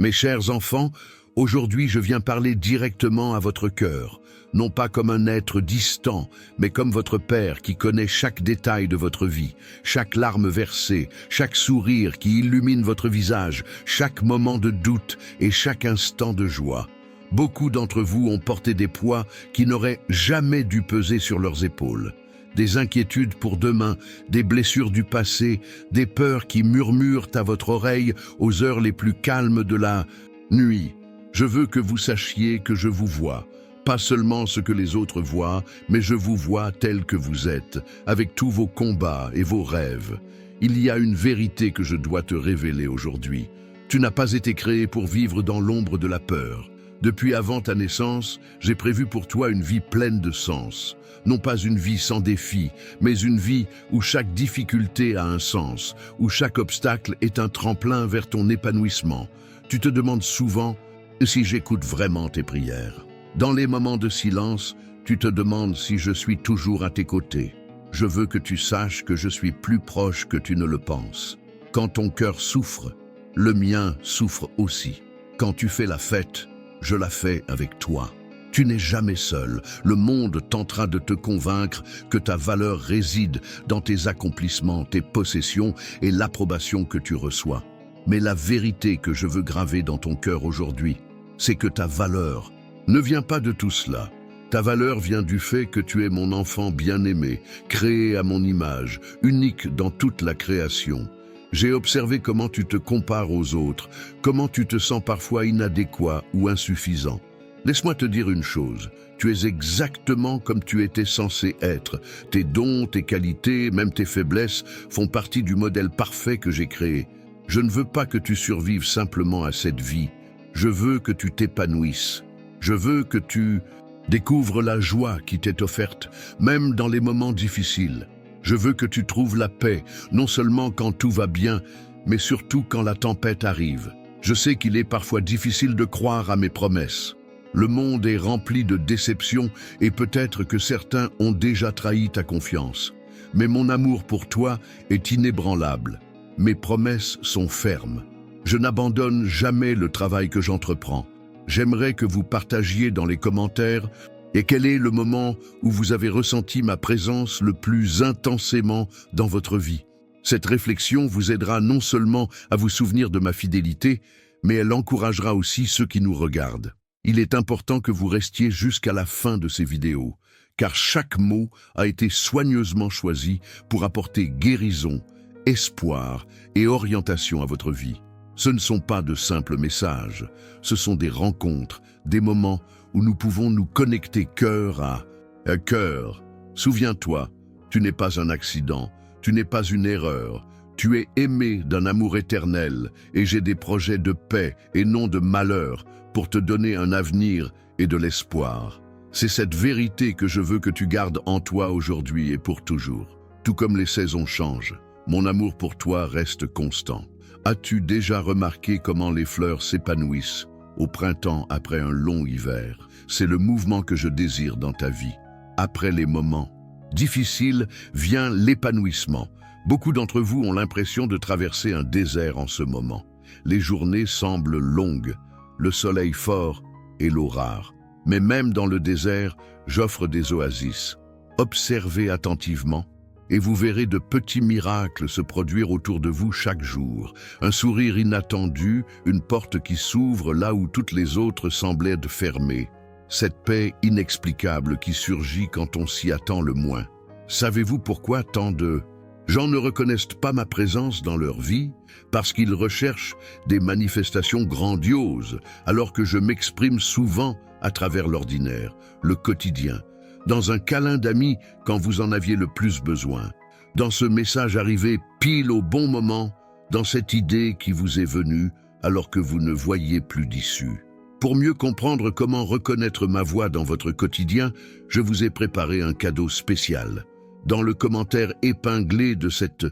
Mes chers enfants, aujourd'hui je viens parler directement à votre cœur, non pas comme un être distant, mais comme votre Père qui connaît chaque détail de votre vie, chaque larme versée, chaque sourire qui illumine votre visage, chaque moment de doute et chaque instant de joie. Beaucoup d'entre vous ont porté des poids qui n'auraient jamais dû peser sur leurs épaules. Des inquiétudes pour demain, des blessures du passé, des peurs qui murmurent à votre oreille aux heures les plus calmes de la nuit. Je veux que vous sachiez que je vous vois, pas seulement ce que les autres voient, mais je vous vois tel que vous êtes, avec tous vos combats et vos rêves. Il y a une vérité que je dois te révéler aujourd'hui. Tu n'as pas été créé pour vivre dans l'ombre de la peur. Depuis avant ta naissance, j'ai prévu pour toi une vie pleine de sens. Non pas une vie sans défi, mais une vie où chaque difficulté a un sens, où chaque obstacle est un tremplin vers ton épanouissement. Tu te demandes souvent si j'écoute vraiment tes prières. Dans les moments de silence, tu te demandes si je suis toujours à tes côtés. Je veux que tu saches que je suis plus proche que tu ne le penses. Quand ton cœur souffre, le mien souffre aussi. Quand tu fais la fête, je la fais avec toi. Tu n'es jamais seul. Le monde tentera de te convaincre que ta valeur réside dans tes accomplissements, tes possessions et l'approbation que tu reçois. Mais la vérité que je veux graver dans ton cœur aujourd'hui, c'est que ta valeur ne vient pas de tout cela. Ta valeur vient du fait que tu es mon enfant bien-aimé, créé à mon image, unique dans toute la création. J'ai observé comment tu te compares aux autres, comment tu te sens parfois inadéquat ou insuffisant. Laisse-moi te dire une chose, tu es exactement comme tu étais censé être. Tes dons, tes qualités, même tes faiblesses font partie du modèle parfait que j'ai créé. Je ne veux pas que tu survives simplement à cette vie. Je veux que tu t'épanouisses. Je veux que tu découvres la joie qui t'est offerte, même dans les moments difficiles. Je veux que tu trouves la paix, non seulement quand tout va bien, mais surtout quand la tempête arrive. Je sais qu'il est parfois difficile de croire à mes promesses. Le monde est rempli de déceptions et peut-être que certains ont déjà trahi ta confiance. Mais mon amour pour toi est inébranlable. Mes promesses sont fermes. Je n'abandonne jamais le travail que j'entreprends. J'aimerais que vous partagiez dans les commentaires et quel est le moment où vous avez ressenti ma présence le plus intensément dans votre vie. Cette réflexion vous aidera non seulement à vous souvenir de ma fidélité, mais elle encouragera aussi ceux qui nous regardent. Il est important que vous restiez jusqu'à la fin de ces vidéos, car chaque mot a été soigneusement choisi pour apporter guérison, espoir et orientation à votre vie. Ce ne sont pas de simples messages, ce sont des rencontres, des moments où nous pouvons nous connecter cœur à cœur. Souviens-toi, tu n'es pas un accident, tu n'es pas une erreur, tu es aimé d'un amour éternel et j'ai des projets de paix et non de malheur pour te donner un avenir et de l'espoir. C'est cette vérité que je veux que tu gardes en toi aujourd'hui et pour toujours. Tout comme les saisons changent, mon amour pour toi reste constant. As-tu déjà remarqué comment les fleurs s'épanouissent au printemps après un long hiver? C'est le mouvement que je désire dans ta vie. Après les moments difficiles vient l'épanouissement. Beaucoup d'entre vous ont l'impression de traverser un désert en ce moment. Les journées semblent longues, le soleil fort et l'eau rare. Mais même dans le désert, j'offre des oasis. Observez attentivement et vous verrez de petits miracles se produire autour de vous chaque jour. Un sourire inattendu, une porte qui s'ouvre là où toutes les autres semblaient fermées. Cette paix inexplicable qui surgit quand on s'y attend le moins. Savez-vous pourquoi tant de gens ne reconnaissent pas ma présence dans leur vie? Parce qu'ils recherchent des manifestations grandioses, alors que je m'exprime souvent à travers l'ordinaire, le quotidien. Dans un câlin d'amis quand vous en aviez le plus besoin, dans ce message arrivé pile au bon moment, dans cette idée qui vous est venue alors que vous ne voyiez plus d'issue. Pour mieux comprendre comment reconnaître ma voix dans votre quotidien, je vous ai préparé un cadeau spécial. Dans le commentaire épinglé de cette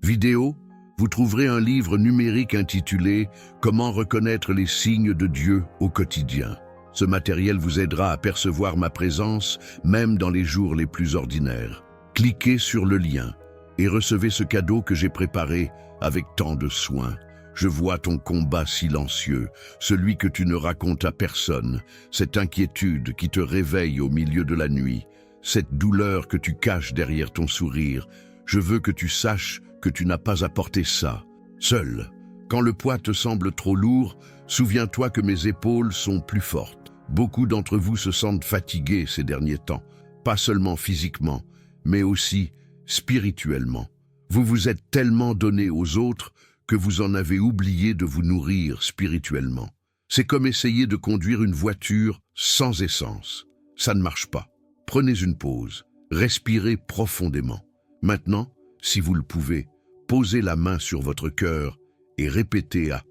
vidéo, vous trouverez un livre numérique intitulé « Comment reconnaître les signes de Dieu au quotidien ». Ce matériel vous aidera à percevoir ma présence, même dans les jours les plus ordinaires. Cliquez sur le lien et recevez ce cadeau que j'ai préparé avec tant de soin. Je vois ton combat silencieux, celui que tu ne racontes à personne, cette inquiétude qui te réveille au milieu de la nuit, cette douleur que tu caches derrière ton sourire. Je veux que tu saches que tu n'as pas à porter ça, seul. Quand le poids te semble trop lourd, souviens-toi que mes épaules sont plus fortes. Beaucoup d'entre vous se sentent fatigués ces derniers temps, pas seulement physiquement, mais aussi spirituellement. Vous vous êtes tellement donné aux autres que vous en avez oublié de vous nourrir spirituellement. C'est comme essayer de conduire une voiture sans essence. Ça ne marche pas. Prenez une pause, respirez profondément. Maintenant, si vous le pouvez, posez la main sur votre cœur et répétez à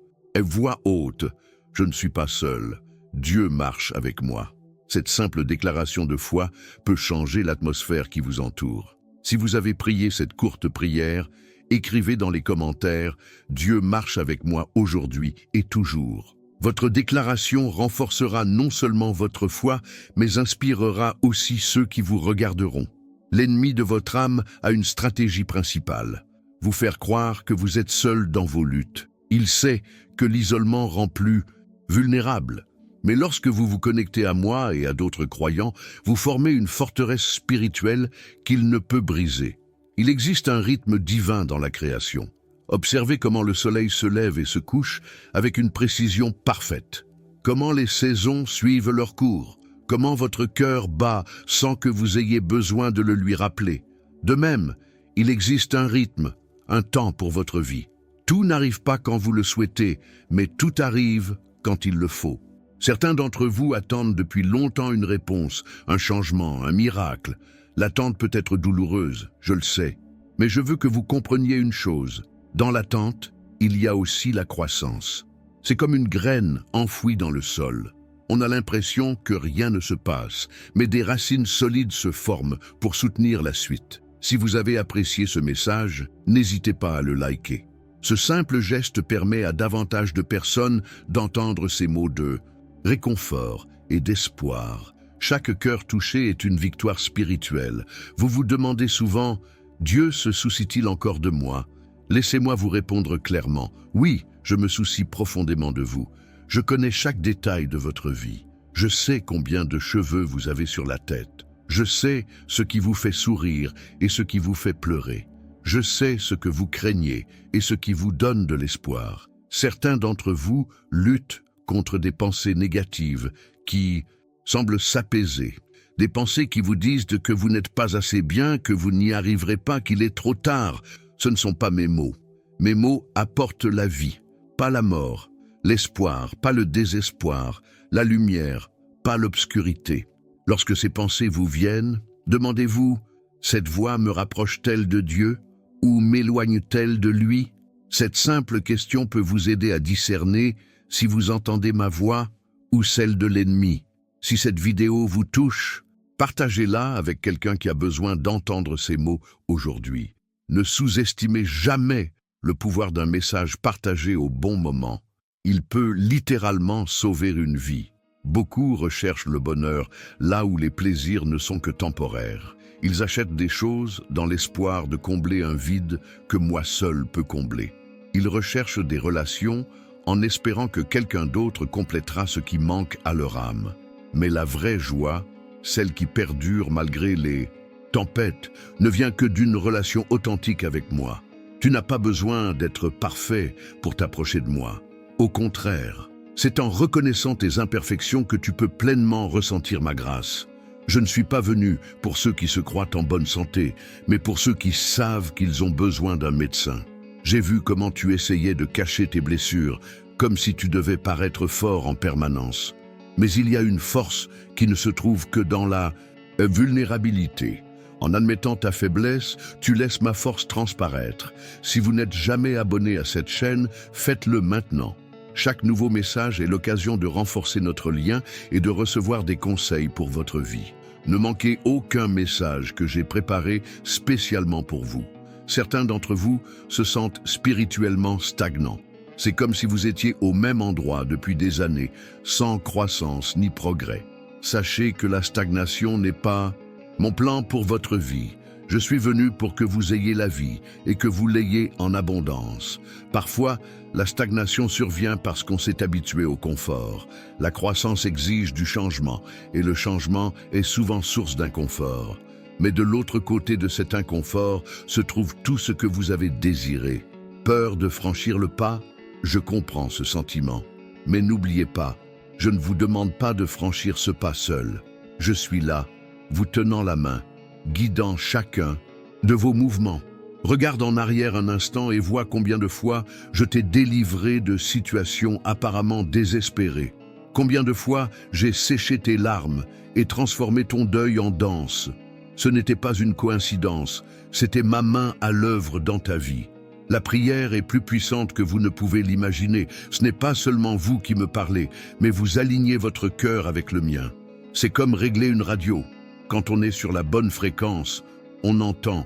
voix haute « Je ne suis pas seul, Dieu marche avec moi ». Cette simple déclaration de foi peut changer l'atmosphère qui vous entoure. Si vous avez prié cette courte prière, écrivez dans les commentaires « Dieu marche avec moi aujourd'hui et toujours ». Votre déclaration renforcera non seulement votre foi, mais inspirera aussi ceux qui vous regarderont. L'ennemi de votre âme a une stratégie principale, vous faire croire que vous êtes seul dans vos luttes. Il sait que l'isolement rend plus vulnérable. Mais lorsque vous vous connectez à moi et à d'autres croyants, vous formez une forteresse spirituelle qu'il ne peut briser. Il existe un rythme divin dans la création. Observez comment le soleil se lève et se couche avec une précision parfaite. Comment les saisons suivent leur cours. Comment votre cœur bat sans que vous ayez besoin de le lui rappeler. De même, il existe un rythme, un temps pour votre vie. Tout n'arrive pas quand vous le souhaitez, mais tout arrive quand il le faut. Certains d'entre vous attendent depuis longtemps une réponse, un changement, un miracle. L'attente peut être douloureuse, je le sais. Mais je veux que vous compreniez une chose. Dans l'attente, il y a aussi la croissance. C'est comme une graine enfouie dans le sol. On a l'impression que rien ne se passe, mais des racines solides se forment pour soutenir la suite. Si vous avez apprécié ce message, n'hésitez pas à le liker. Ce simple geste permet à davantage de personnes d'entendre ces mots de réconfort et d'espoir. Chaque cœur touché est une victoire spirituelle. Vous vous demandez souvent « Dieu se soucie-t-il encore de moi ?» Laissez-moi vous répondre clairement. Oui, je me soucie profondément de vous. Je connais chaque détail de votre vie. Je sais combien de cheveux vous avez sur la tête. Je sais ce qui vous fait sourire et ce qui vous fait pleurer. Je sais ce que vous craignez et ce qui vous donne de l'espoir. Certains d'entre vous luttent contre des pensées négatives qui semblent s'apaiser. Des pensées qui vous disent que vous n'êtes pas assez bien, que vous n'y arriverez pas, qu'il est trop tard. Ce ne sont pas mes mots. Mes mots apportent la vie, pas la mort, l'espoir, pas le désespoir, la lumière, pas l'obscurité. Lorsque ces pensées vous viennent, demandez-vous, cette voix me rapproche-t-elle de Dieu ou m'éloigne-t-elle de lui? Cette simple question peut vous aider à discerner si vous entendez ma voix ou celle de l'ennemi. Si cette vidéo vous touche, partagez-la avec quelqu'un qui a besoin d'entendre ces mots aujourd'hui. Ne sous-estimez jamais le pouvoir d'un message partagé au bon moment. Il peut littéralement sauver une vie. Beaucoup recherchent le bonheur là où les plaisirs ne sont que temporaires. Ils achètent des choses dans l'espoir de combler un vide que moi seul peux combler. Ils recherchent des relations en espérant que quelqu'un d'autre complétera ce qui manque à leur âme. Mais la vraie joie, celle qui perdure malgré les tempête ne vient que d'une relation authentique avec moi. Tu n'as pas besoin d'être parfait pour t'approcher de moi. Au contraire, c'est en reconnaissant tes imperfections que tu peux pleinement ressentir ma grâce. Je ne suis pas venu pour ceux qui se croient en bonne santé, mais pour ceux qui savent qu'ils ont besoin d'un médecin. J'ai vu comment tu essayais de cacher tes blessures, comme si tu devais paraître fort en permanence. Mais il y a une force qui ne se trouve que dans la vulnérabilité. En admettant ta faiblesse, tu laisses ma force transparaître. Si vous n'êtes jamais abonné à cette chaîne, faites-le maintenant. Chaque nouveau message est l'occasion de renforcer notre lien et de recevoir des conseils pour votre vie. Ne manquez aucun message que j'ai préparé spécialement pour vous. Certains d'entre vous se sentent spirituellement stagnants. C'est comme si vous étiez au même endroit depuis des années, sans croissance ni progrès. Sachez que la stagnation n'est pas mon plan pour votre vie. Je suis venu pour que vous ayez la vie et que vous l'ayez en abondance. Parfois, la stagnation survient parce qu'on s'est habitué au confort. La croissance exige du changement et le changement est souvent source d'inconfort. Mais de l'autre côté de cet inconfort se trouve tout ce que vous avez désiré. Peur de franchir le pas? Je comprends ce sentiment. Mais n'oubliez pas, je ne vous demande pas de franchir ce pas seul. Je suis là, vous tenant la main, guidant chacun de vos mouvements. Regarde en arrière un instant et vois combien de fois je t'ai délivré de situations apparemment désespérées. Combien de fois j'ai séché tes larmes et transformé ton deuil en danse. Ce n'était pas une coïncidence, c'était ma main à l'œuvre dans ta vie. La prière est plus puissante que vous ne pouvez l'imaginer. Ce n'est pas seulement vous qui me parlez, mais vous alignez votre cœur avec le mien. C'est comme régler une radio. Quand on est sur la bonne fréquence, on entend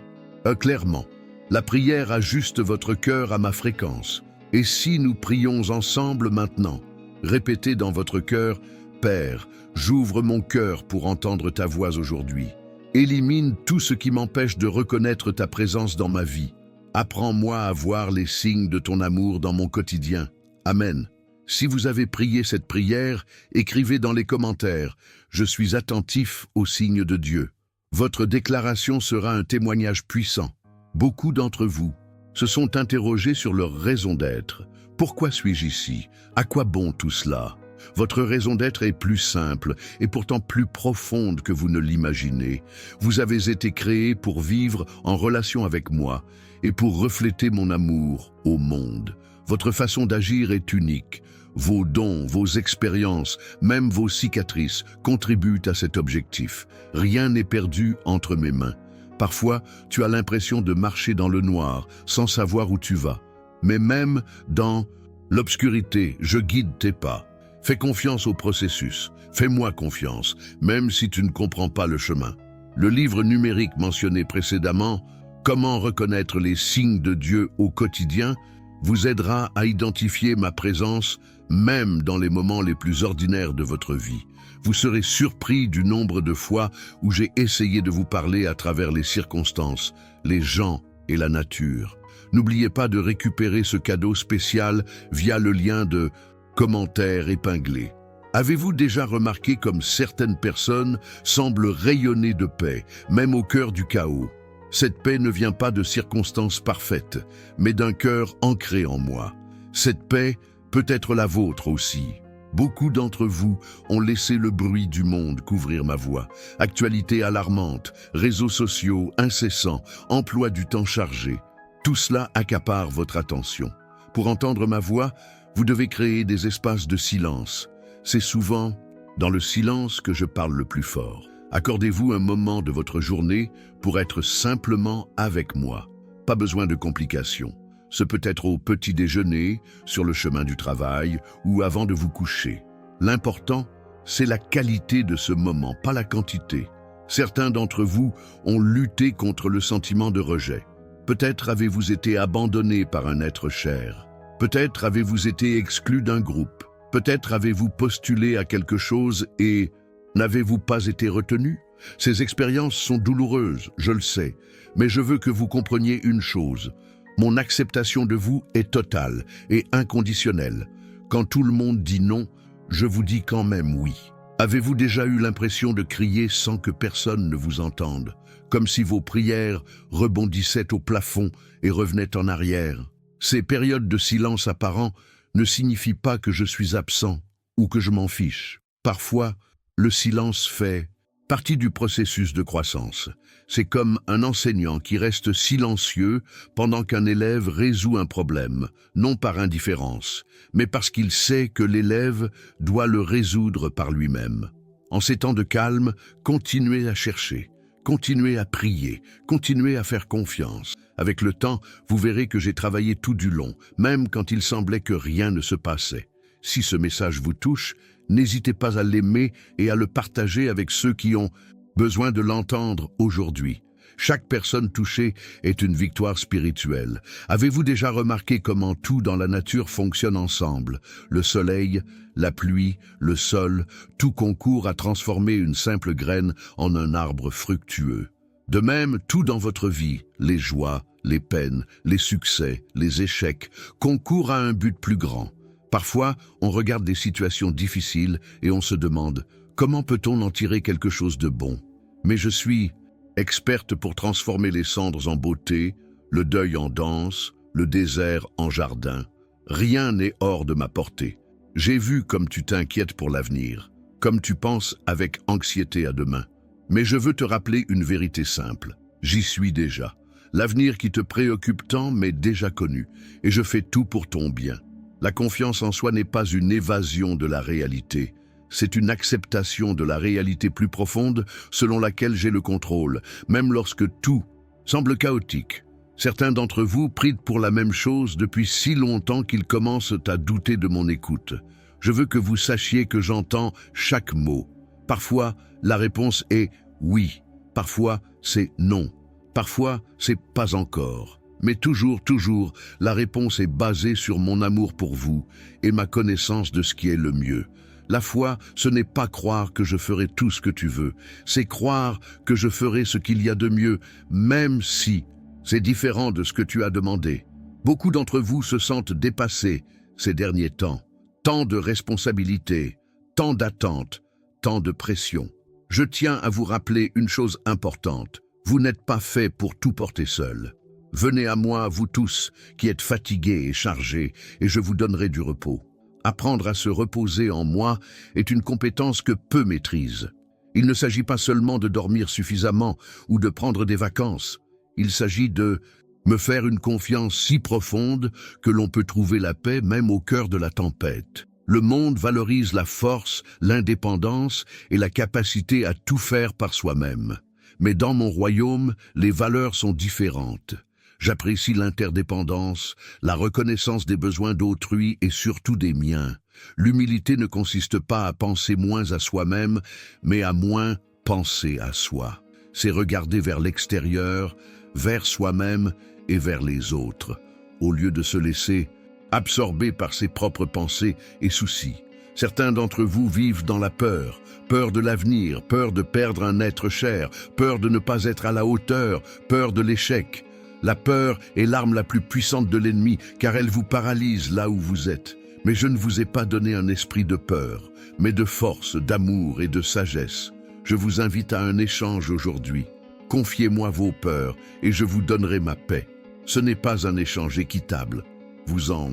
clairement. La prière ajuste votre cœur à ma fréquence. Et si nous prions ensemble maintenant, répétez dans votre cœur, Père, j'ouvre mon cœur pour entendre ta voix aujourd'hui. Élimine tout ce qui m'empêche de reconnaître ta présence dans ma vie. Apprends-moi à voir les signes de ton amour dans mon quotidien. Amen. Si vous avez prié cette prière, écrivez dans les commentaires « Je suis attentif aux signes de Dieu ». Votre déclaration sera un témoignage puissant. Beaucoup d'entre vous se sont interrogés sur leur raison d'être. Pourquoi suis-je ici? À quoi bon tout cela? Votre raison d'être est plus simple et pourtant plus profonde que vous ne l'imaginez. Vous avez été créé pour vivre en relation avec moi et pour refléter mon amour au monde. Votre façon d'agir est unique. Vos dons, vos expériences, même vos cicatrices contribuent à cet objectif. Rien n'est perdu entre mes mains. Parfois, tu as l'impression de marcher dans le noir sans savoir où tu vas. Mais même dans l'obscurité, je guide tes pas. Fais confiance au processus. Fais-moi confiance, même si tu ne comprends pas le chemin. Le livre numérique mentionné précédemment, Comment reconnaître les signes de Dieu au quotidien, vous aidera à identifier ma présence même dans les moments les plus ordinaires de votre vie. Vous serez surpris du nombre de fois où j'ai essayé de vous parler à travers les circonstances, les gens et la nature. N'oubliez pas de récupérer ce cadeau spécial via le lien de commentaires épinglés. Avez-vous déjà remarqué comme certaines personnes semblent rayonner de paix, même au cœur du chaos? Cette paix ne vient pas de circonstances parfaites, mais d'un cœur ancré en moi. Cette paix peut être la vôtre aussi. Beaucoup d'entre vous ont laissé le bruit du monde couvrir ma voix. Actualités alarmantes, réseaux sociaux incessants, emploi du temps chargé. Tout cela accapare votre attention. Pour entendre ma voix, vous devez créer des espaces de silence. C'est souvent dans le silence que je parle le plus fort. Accordez-vous un moment de votre journée pour être simplement avec moi. Pas besoin de complications. Ce peut être au petit déjeuner, sur le chemin du travail ou avant de vous coucher. L'important, c'est la qualité de ce moment, pas la quantité. Certains d'entre vous ont lutté contre le sentiment de rejet. Peut-être avez-vous été abandonné par un être cher. Peut-être avez-vous été exclu d'un groupe. Peut-être avez-vous postulé à quelque chose et n'avez-vous pas été retenu? Ces expériences sont douloureuses, je le sais, mais je veux que vous compreniez une chose. Mon acceptation de vous est totale et inconditionnelle. Quand tout le monde dit non, je vous dis quand même oui. Avez-vous déjà eu l'impression de crier sans que personne ne vous entende, comme si vos prières rebondissaient au plafond et revenaient en arrière? Ces périodes de silence apparent ne signifient pas que je suis absent ou que je m'en fiche. Parfois, le silence fait partie du processus de croissance. C'est comme un enseignant qui reste silencieux pendant qu'un élève résout un problème, non par indifférence, mais parce qu'il sait que l'élève doit le résoudre par lui-même. En ces temps de calme, continuez à chercher, continuez à prier, continuez à faire confiance. Avec le temps, vous verrez que j'ai travaillé tout du long, même quand il semblait que rien ne se passait. Si ce message vous touche, n'hésitez pas à l'aimer et à le partager avec ceux qui ont besoin de l'entendre aujourd'hui. Chaque personne touchée est une victoire spirituelle. Avez-vous déjà remarqué comment tout dans la nature fonctionne ensemble? Le soleil, la pluie, le sol, tout concourt à transformer une simple graine en un arbre fructueux. De même, tout dans votre vie, les joies, les peines, les succès, les échecs, concourent à un but plus grand. Parfois, on regarde des situations difficiles et on se demande « Comment peut-on en tirer quelque chose de bon ?» Mais je suis experte pour transformer les cendres en beauté, le deuil en danse, le désert en jardin. Rien n'est hors de ma portée. J'ai vu comme tu t'inquiètes pour l'avenir, comme tu penses avec anxiété à demain. Mais je veux te rappeler une vérité simple. J'y suis déjà. L'avenir qui te préoccupe tant m'est déjà connu, et je fais tout pour ton bien. La confiance en soi n'est pas une évasion de la réalité. C'est une acceptation de la réalité plus profonde selon laquelle j'ai le contrôle, même lorsque tout semble chaotique. Certains d'entre vous prient pour la même chose depuis si longtemps qu'ils commencent à douter de mon écoute. Je veux que vous sachiez que j'entends chaque mot. Parfois, la réponse est oui. Parfois, c'est non. Parfois, c'est pas encore. Mais toujours, la réponse est basée sur mon amour pour vous et ma connaissance de ce qui est le mieux. La foi, ce n'est pas croire que je ferai tout ce que tu veux, c'est croire que je ferai ce qu'il y a de mieux, même si c'est différent de ce que tu as demandé. Beaucoup d'entre vous se sentent dépassés ces derniers temps. Tant de responsabilités, tant d'attentes, tant de pression. Je tiens à vous rappeler une chose importante. Vous n'êtes pas fait pour tout porter seul. Venez à moi, vous tous, qui êtes fatigués et chargés, et je vous donnerai du repos. Apprendre à se reposer en moi est une compétence que peu maîtrisent. Il ne s'agit pas seulement de dormir suffisamment ou de prendre des vacances. Il s'agit de me faire une confiance si profonde que l'on peut trouver la paix même au cœur de la tempête. Le monde valorise la force, l'indépendance et la capacité à tout faire par soi-même. Mais dans mon royaume, les valeurs sont différentes. J'apprécie l'interdépendance, la reconnaissance des besoins d'autrui et surtout des miens. L'humilité ne consiste pas à penser moins à soi-même, mais à moins penser à soi. C'est regarder vers l'extérieur, vers soi-même et vers les autres, au lieu de se laisser absorber par ses propres pensées et soucis. Certains d'entre vous vivent dans la peur, peur de l'avenir, peur de perdre un être cher, peur de ne pas être à la hauteur, peur de l'échec. La peur est l'arme la plus puissante de l'ennemi, car elle vous paralyse là où vous êtes. Mais je ne vous ai pas donné un esprit de peur, mais de force, d'amour et de sagesse. Je vous invite à un échange aujourd'hui. Confiez-moi vos peurs et je vous donnerai ma paix. Ce n'est pas un échange équitable. Vous en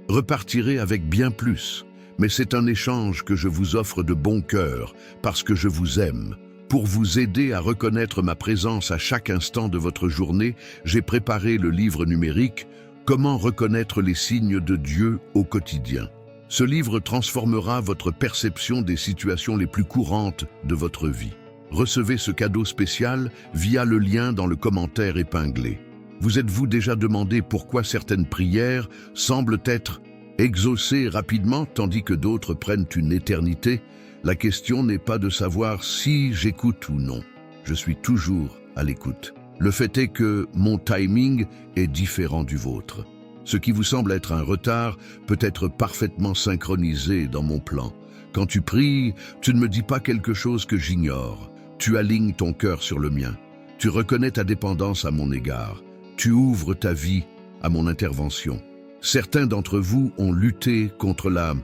repartirez avec bien plus. Mais c'est un échange que je vous offre de bon cœur, parce que je vous aime. Pour vous aider à reconnaître ma présence à chaque instant de votre journée, j'ai préparé le livre numérique « Comment reconnaître les signes de Dieu au quotidien ». Ce livre transformera votre perception des situations les plus courantes de votre vie. Recevez ce cadeau spécial via le lien dans le commentaire épinglé. Vous êtes-vous déjà demandé pourquoi certaines prières semblent être exaucées rapidement tandis que d'autres prennent une éternité? La question n'est pas de savoir si j'écoute ou non. Je suis toujours à l'écoute. Le fait est que mon timing est différent du vôtre. Ce qui vous semble être un retard peut être parfaitement synchronisé dans mon plan. Quand tu pries, tu ne me dis pas quelque chose que j'ignore. Tu alignes ton cœur sur le mien. Tu reconnais ta dépendance à mon égard. Tu ouvres ta vie à mon intervention. Certains d'entre vous ont lutté contre la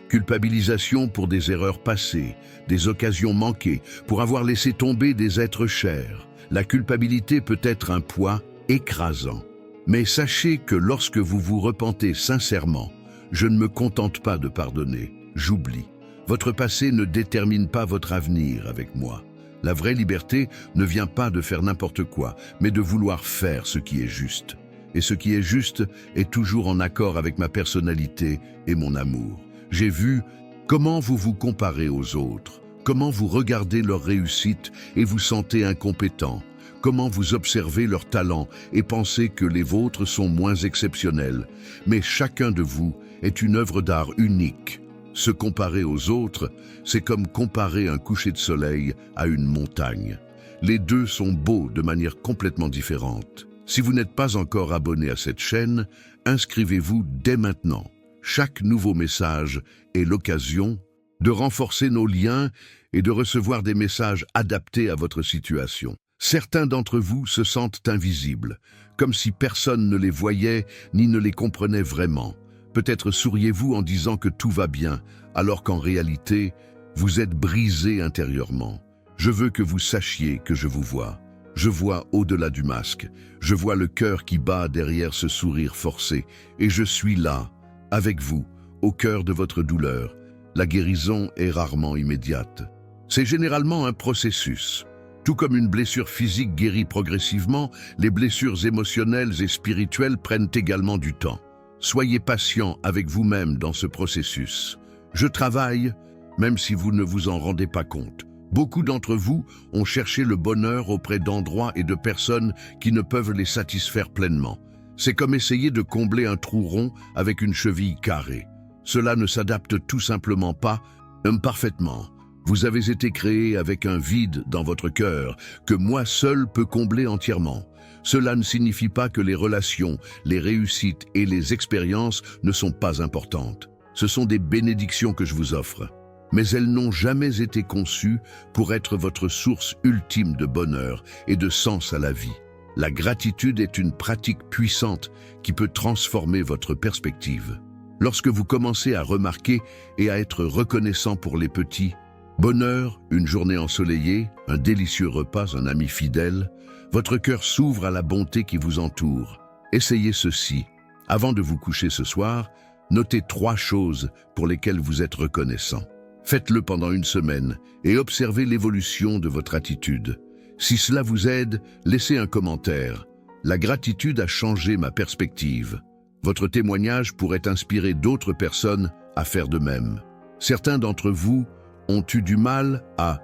culpabilisation pour des erreurs passées, des occasions manquées, pour avoir laissé tomber des êtres chers. La culpabilité peut être un poids écrasant. Mais sachez que lorsque vous vous repentez sincèrement, je ne me contente pas de pardonner, j'oublie. Votre passé ne détermine pas votre avenir avec moi. La vraie liberté ne vient pas de faire n'importe quoi, mais de vouloir faire ce qui est juste. Et ce qui est juste est toujours en accord avec ma personnalité et mon amour. J'ai vu comment vous vous comparez aux autres, comment vous regardez leur réussite et vous sentez incompétent, comment vous observez leurs talents et pensez que les vôtres sont moins exceptionnels. Mais chacun de vous est une œuvre d'art unique. Se comparer aux autres, c'est comme comparer un coucher de soleil à une montagne. Les deux sont beaux de manière complètement différente. Si vous n'êtes pas encore abonné à cette chaîne, inscrivez-vous dès maintenant. Chaque nouveau message est l'occasion de renforcer nos liens et de recevoir des messages adaptés à votre situation. Certains d'entre vous se sentent invisibles, comme si personne ne les voyait ni ne les comprenait vraiment. Peut-être souriez-vous en disant que tout va bien, alors qu'en réalité, vous êtes brisé intérieurement. Je veux que vous sachiez que je vous vois. Je vois au-delà du masque. Je vois le cœur qui bat derrière ce sourire forcé. Et je suis là, avec vous, au cœur de votre douleur. La guérison est rarement immédiate. C'est généralement un processus. Tout comme une blessure physique guérit progressivement, les blessures émotionnelles et spirituelles prennent également du temps. Soyez patient avec vous-même dans ce processus. Je travaille, même si vous ne vous en rendez pas compte. Beaucoup d'entre vous ont cherché le bonheur auprès d'endroits et de personnes qui ne peuvent les satisfaire pleinement. C'est comme essayer de combler un trou rond avec une cheville carrée. Cela ne s'adapte tout simplement pas parfaitement. Vous avez été créé avec un vide dans votre cœur que moi seul peux combler entièrement. Cela ne signifie pas que les relations, les réussites et les expériences ne sont pas importantes. Ce sont des bénédictions que je vous offre. Mais elles n'ont jamais été conçues pour être votre source ultime de bonheur et de sens à la vie. La gratitude est une pratique puissante qui peut transformer votre perspective. Lorsque vous commencez à remarquer et à être reconnaissant pour les petits bonheurs, une journée ensoleillée, un délicieux repas, un ami fidèle, votre cœur s'ouvre à la bonté qui vous entoure. Essayez ceci. Avant de vous coucher ce soir, notez 3 choses pour lesquelles vous êtes reconnaissant. Faites-le pendant une semaine et observez l'évolution de votre attitude. Si cela vous aide, laissez un commentaire. La gratitude a changé ma perspective. Votre témoignage pourrait inspirer d'autres personnes à faire de même. Certains d'entre vous ont eu du mal à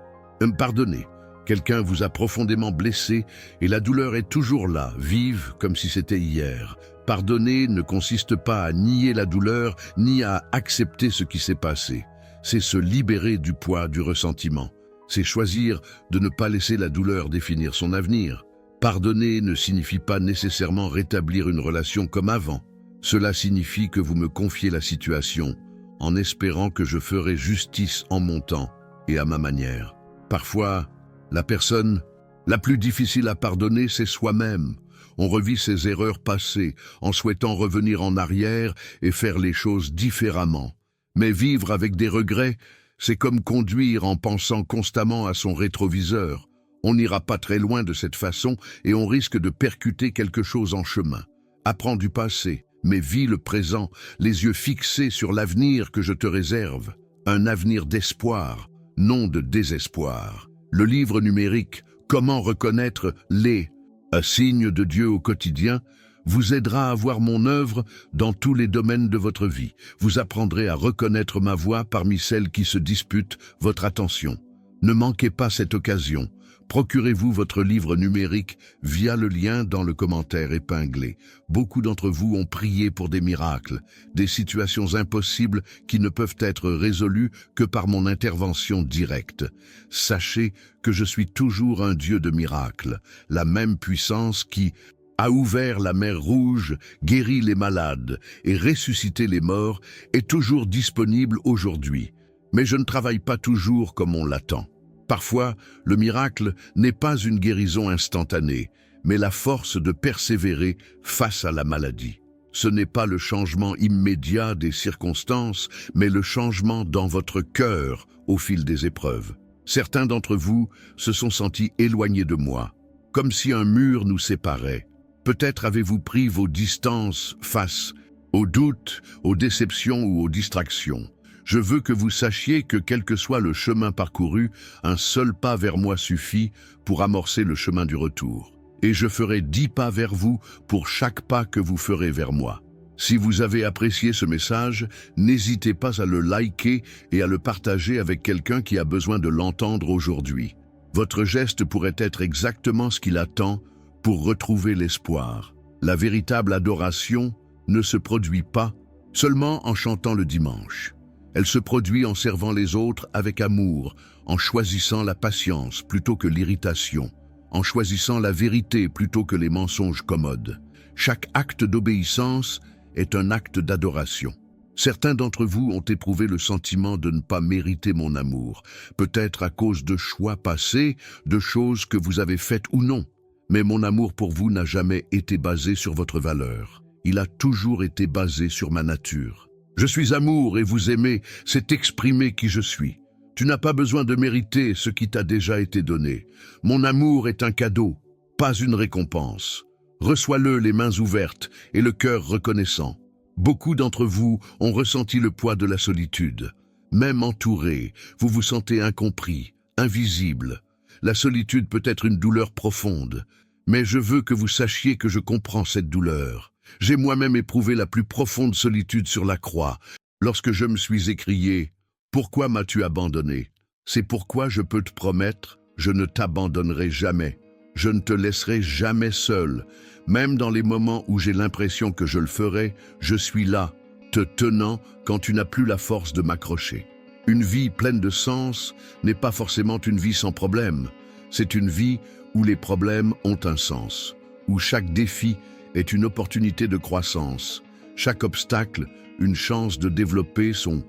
pardonner. Quelqu'un vous a profondément blessé et la douleur est toujours là, vive comme si c'était hier. Pardonner ne consiste pas à nier la douleur ni à accepter ce qui s'est passé. C'est se libérer du poids du ressentiment. C'est choisir de ne pas laisser la douleur définir son avenir. Pardonner ne signifie pas nécessairement rétablir une relation comme avant. Cela signifie que vous me confiez la situation, en espérant que je ferai justice en mon temps et à ma manière. Parfois, la personne la plus difficile à pardonner, c'est soi-même. On revit ses erreurs passées en souhaitant revenir en arrière et faire les choses différemment. Mais vivre avec des regrets, c'est comme conduire en pensant constamment à son rétroviseur. On n'ira pas très loin de cette façon et on risque de percuter quelque chose en chemin. Apprends du passé, mais vis le présent, les yeux fixés sur l'avenir que je te réserve. Un avenir d'espoir, non de désespoir. Le livre numérique « Comment reconnaître les signes de Dieu au quotidien » vous aidera à voir mon œuvre dans tous les domaines de votre vie. Vous apprendrez à reconnaître ma voix parmi celles qui se disputent votre attention. Ne manquez pas cette occasion. Procurez-vous votre livre numérique via le lien dans le commentaire épinglé. Beaucoup d'entre vous ont prié pour des miracles, des situations impossibles qui ne peuvent être résolues que par mon intervention directe. Sachez que je suis toujours un Dieu de miracles, la même puissance qui a ouvert la mer Rouge, guéri les malades et ressuscité les morts, est toujours disponible aujourd'hui. Mais je ne travaille pas toujours comme on l'attend. Parfois, le miracle n'est pas une guérison instantanée, mais la force de persévérer face à la maladie. Ce n'est pas le changement immédiat des circonstances, mais le changement dans votre cœur au fil des épreuves. Certains d'entre vous se sont sentis éloignés de moi, comme si un mur nous séparait. Peut-être avez-vous pris vos distances face aux doutes, aux déceptions ou aux distractions. Je veux que vous sachiez que quel que soit le chemin parcouru, un seul pas vers moi suffit pour amorcer le chemin du retour. Et je ferai 10 pas vers vous pour chaque pas que vous ferez vers moi. Si vous avez apprécié ce message, n'hésitez pas à le liker et à le partager avec quelqu'un qui a besoin de l'entendre aujourd'hui. Votre geste pourrait être exactement ce qu'il attend pour retrouver l'espoir. La véritable adoration ne se produit pas seulement en chantant le dimanche. Elle se produit en servant les autres avec amour, en choisissant la patience plutôt que l'irritation, en choisissant la vérité plutôt que les mensonges commodes. Chaque acte d'obéissance est un acte d'adoration. Certains d'entre vous ont éprouvé le sentiment de ne pas mériter mon amour, peut-être à cause de choix passés, de choses que vous avez faites ou non. Mais mon amour pour vous n'a jamais été basé sur votre valeur. Il a toujours été basé sur ma nature. Je suis amour et vous aimer, c'est exprimer qui je suis. Tu n'as pas besoin de mériter ce qui t'a déjà été donné. Mon amour est un cadeau, pas une récompense. Reçois-le les mains ouvertes et le cœur reconnaissant. Beaucoup d'entre vous ont ressenti le poids de la solitude. Même entouré, vous vous sentez incompris, invisible. La solitude peut être une douleur profonde, mais je veux que vous sachiez que je comprends cette douleur. J'ai moi-même éprouvé la plus profonde solitude sur la croix, lorsque je me suis écrié « Pourquoi m'as-tu abandonné ?» C'est pourquoi je peux te promettre, je ne t'abandonnerai jamais. Je ne te laisserai jamais seul. Même dans les moments où j'ai l'impression que je le ferai, je suis là, te tenant quand tu n'as plus la force de m'accrocher. Une vie pleine de sens n'est pas forcément une vie sans problème. C'est une vie où les problèmes ont un sens, où chaque défi est une opportunité de croissance, chaque obstacle une chance de développer son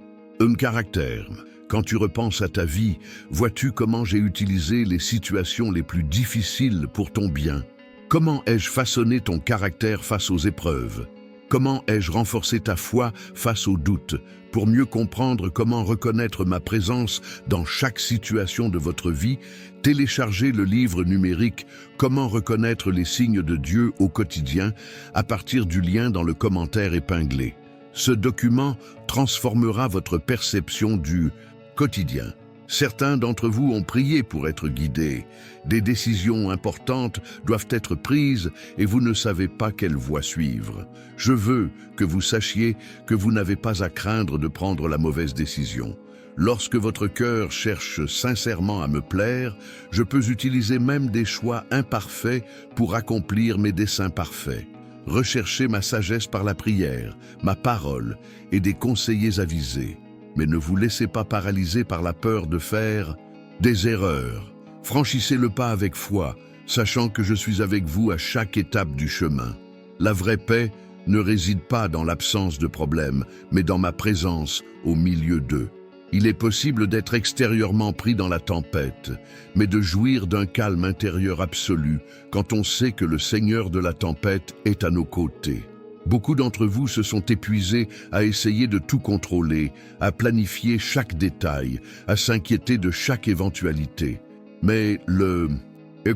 caractère. Quand tu repenses à ta vie, vois-tu comment j'ai utilisé les situations les plus difficiles pour ton bien? Comment ai-je façonné ton caractère face aux épreuves? Comment ai-je renforcé ta foi face aux doutes pour mieux comprendre comment reconnaître ma présence dans chaque situation de votre vie? Téléchargez le livre numérique « Comment reconnaître les signes de Dieu au quotidien » à partir du lien dans le commentaire épinglé. Ce document transformera votre perception du quotidien. Certains d'entre vous ont prié pour être guidés. Des décisions importantes doivent être prises et vous ne savez pas quelle voie suivre. Je veux que vous sachiez que vous n'avez pas à craindre de prendre la mauvaise décision. Lorsque votre cœur cherche sincèrement à me plaire, je peux utiliser même des choix imparfaits pour accomplir mes desseins parfaits. Recherchez ma sagesse par la prière, ma parole et des conseillers avisés. Mais ne vous laissez pas paralyser par la peur de faire des erreurs. Franchissez le pas avec foi, sachant que je suis avec vous à chaque étape du chemin. La vraie paix ne réside pas dans l'absence de problèmes, mais dans ma présence au milieu d'eux. Il est possible d'être extérieurement pris dans la tempête, mais de jouir d'un calme intérieur absolu quand on sait que le Seigneur de la tempête est à nos côtés. Beaucoup d'entre vous se sont épuisés à essayer de tout contrôler, à planifier chaque détail, à s'inquiéter de chaque éventualité. Mais le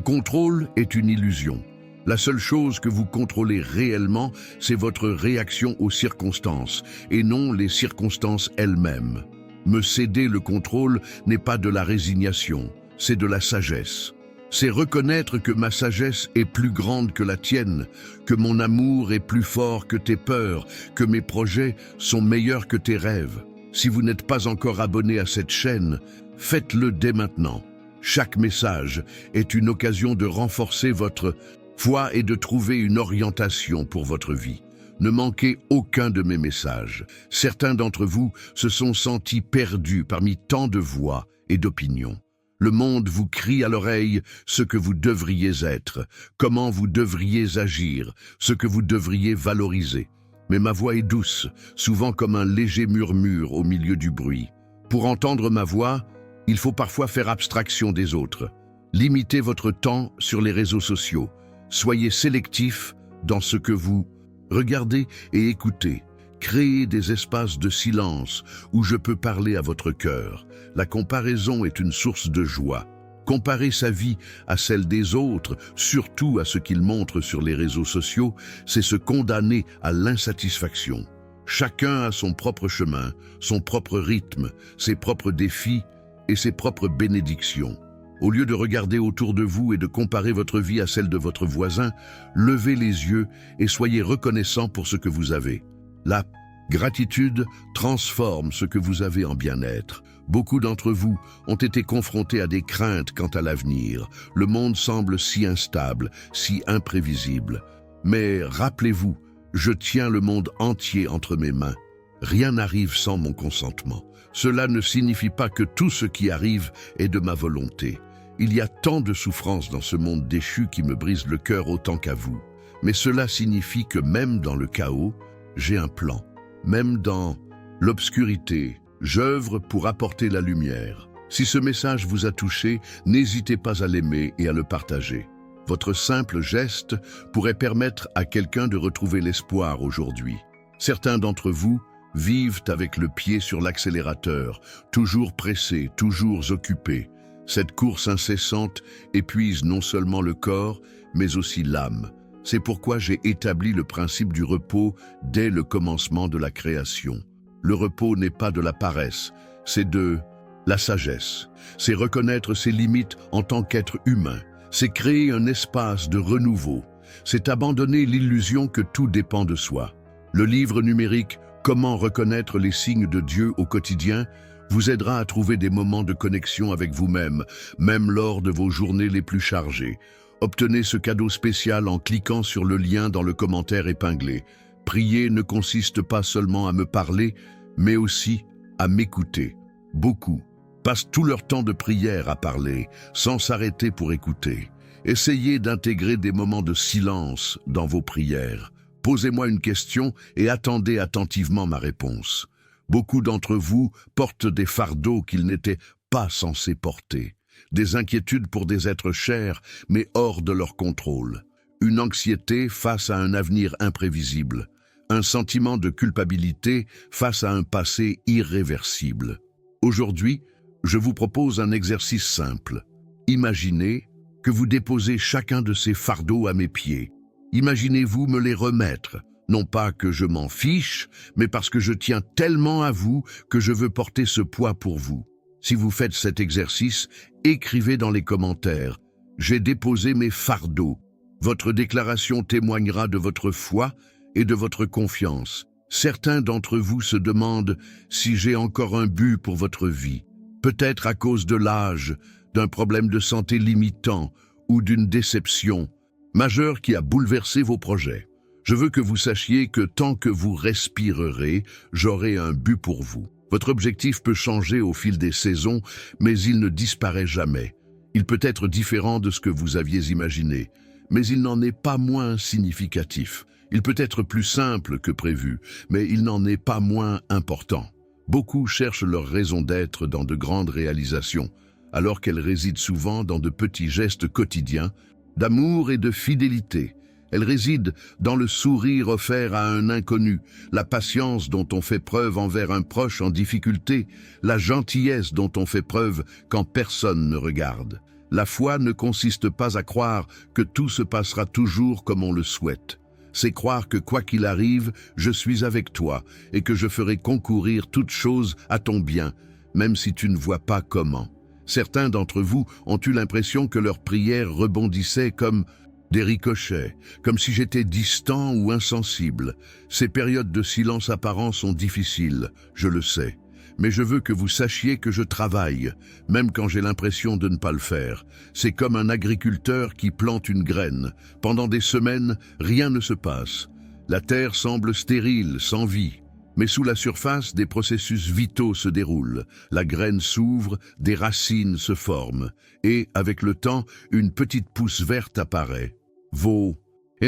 contrôle est une illusion. La seule chose que vous contrôlez réellement, c'est votre réaction aux circonstances, et non les circonstances elles-mêmes. Me céder le contrôle n'est pas de la résignation, c'est de la sagesse. C'est reconnaître que ma sagesse est plus grande que la tienne, que mon amour est plus fort que tes peurs, que mes projets sont meilleurs que tes rêves. Si vous n'êtes pas encore abonné à cette chaîne, faites-le dès maintenant. Chaque message est une occasion de renforcer votre foi et de trouver une orientation pour votre vie. Ne manquez aucun de mes messages. Certains d'entre vous se sont sentis perdus parmi tant de voix et d'opinions. Le monde vous crie à l'oreille ce que vous devriez être, comment vous devriez agir, ce que vous devriez valoriser. Mais ma voix est douce, souvent comme un léger murmure au milieu du bruit. Pour entendre ma voix, il faut parfois faire abstraction des autres. Limitez votre temps sur les réseaux sociaux. Soyez sélectif dans ce que vous regardez et écoutez. Créez des espaces de silence où je peux parler à votre cœur. La comparaison est une source de joie. Comparer sa vie à celle des autres, surtout à ce qu'ils montrent sur les réseaux sociaux, c'est se condamner à l'insatisfaction. Chacun a son propre chemin, son propre rythme, ses propres défis et ses propres bénédictions. Au lieu de regarder autour de vous et de comparer votre vie à celle de votre voisin, levez les yeux et soyez reconnaissant pour ce que vous avez. La gratitude transforme ce que vous avez en bien-être. Beaucoup d'entre vous ont été confrontés à des craintes quant à l'avenir. Le monde semble si instable, si imprévisible. Mais rappelez-vous, je tiens le monde entier entre mes mains. Rien n'arrive sans mon consentement. Cela ne signifie pas que tout ce qui arrive est de ma volonté. Il y a tant de souffrances dans ce monde déchu qui me brise le cœur autant qu'à vous. Mais cela signifie que même dans le chaos, j'ai un plan. Même dans l'obscurité, j'œuvre pour apporter la lumière. Si ce message vous a touché, n'hésitez pas à l'aimer et à le partager. Votre simple geste pourrait permettre à quelqu'un de retrouver l'espoir aujourd'hui. Certains d'entre vous vivent avec le pied sur l'accélérateur, toujours pressés, toujours occupés. Cette course incessante épuise non seulement le corps, mais aussi l'âme. C'est pourquoi j'ai établi le principe du repos dès le commencement de la création. Le repos n'est pas de la paresse, c'est de la sagesse. C'est reconnaître ses limites en tant qu'être humain. C'est créer un espace de renouveau. C'est abandonner l'illusion que tout dépend de soi. Le livre numérique « Comment reconnaître les signes de Dieu au quotidien » vous aidera à trouver des moments de connexion avec vous-même, même lors de vos journées les plus chargées. Obtenez ce cadeau spécial en cliquant sur le lien dans le commentaire épinglé. Prier ne consiste pas seulement à me parler, mais aussi à m'écouter. Beaucoup passent tout leur temps de prière à parler, sans s'arrêter pour écouter. Essayez d'intégrer des moments de silence dans vos prières. Posez-moi une question et attendez attentivement ma réponse. Beaucoup d'entre vous portent des fardeaux qu'ils n'étaient pas censés porter. Des inquiétudes pour des êtres chers, mais hors de leur contrôle. Une anxiété face à un avenir imprévisible. Un sentiment de culpabilité face à un passé irréversible. Aujourd'hui, je vous propose un exercice simple. Imaginez que vous déposez chacun de ces fardeaux à mes pieds. Imaginez-vous me les remettre. Non pas que je m'en fiche, mais parce que je tiens tellement à vous que je veux porter ce poids pour vous. Si vous faites cet exercice, écrivez dans les commentaires « J'ai déposé mes fardeaux ». Votre déclaration témoignera de votre foi et de votre confiance. Certains d'entre vous se demandent si j'ai encore un but pour votre vie. Peut-être à cause de l'âge, d'un problème de santé limitant ou d'une déception majeure qui a bouleversé vos projets. Je veux que vous sachiez que tant que vous respirerez, j'aurai un but pour vous. Votre objectif peut changer au fil des saisons, mais il ne disparaît jamais. Il peut être différent de ce que vous aviez imaginé, mais il n'en est pas moins significatif. Il peut être plus simple que prévu, mais il n'en est pas moins important. Beaucoup cherchent leur raison d'être dans de grandes réalisations, alors qu'elles résident souvent dans de petits gestes quotidiens, d'amour et de fidélité. Elle réside dans le sourire offert à un inconnu, la patience dont on fait preuve envers un proche en difficulté, la gentillesse dont on fait preuve quand personne ne regarde. La foi ne consiste pas à croire que tout se passera toujours comme on le souhaite. C'est croire que quoi qu'il arrive, je suis avec toi et que je ferai concourir toute chose à ton bien, même si tu ne vois pas comment. Certains d'entre vous ont eu l'impression que leurs prières rebondissaient comme des ricochets, comme si j'étais distant ou insensible. Ces périodes de silence apparent sont difficiles, je le sais. Mais je veux que vous sachiez que je travaille, même quand j'ai l'impression de ne pas le faire. C'est comme un agriculteur qui plante une graine. Pendant des semaines, rien ne se passe. La terre semble stérile, sans vie. Mais sous la surface, des processus vitaux se déroulent. La graine s'ouvre, des racines se forment. Et, avec le temps, une petite pousse verte apparaît. Vos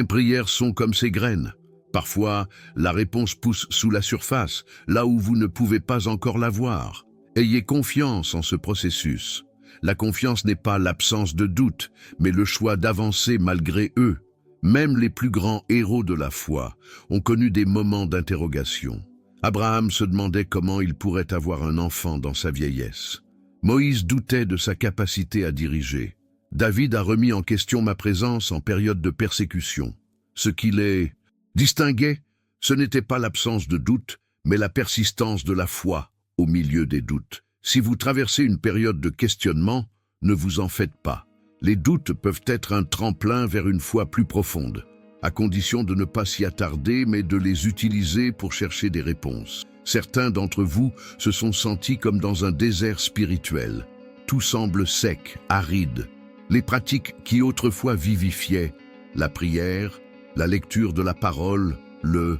prières sont comme ces graines. Parfois, la réponse pousse sous la surface, là où vous ne pouvez pas encore la voir. Ayez confiance en ce processus. La confiance n'est pas l'absence de doute, mais le choix d'avancer malgré eux. Même les plus grands héros de la foi ont connu des moments d'interrogation. Abraham se demandait comment il pourrait avoir un enfant dans sa vieillesse. Moïse doutait de sa capacité à diriger. David a remis en question ma présence en période de persécution. Ce qui les distinguait, ce n'était pas l'absence de doute, mais la persistance de la foi au milieu des doutes. Si vous traversez une période de questionnement, ne vous en faites pas. Les doutes peuvent être un tremplin vers une foi plus profonde, à condition de ne pas s'y attarder, mais de les utiliser pour chercher des réponses. Certains d'entre vous se sont sentis comme dans un désert spirituel. Tout semble sec, aride. Les pratiques qui autrefois vivifiaient, la prière, la lecture de la parole, le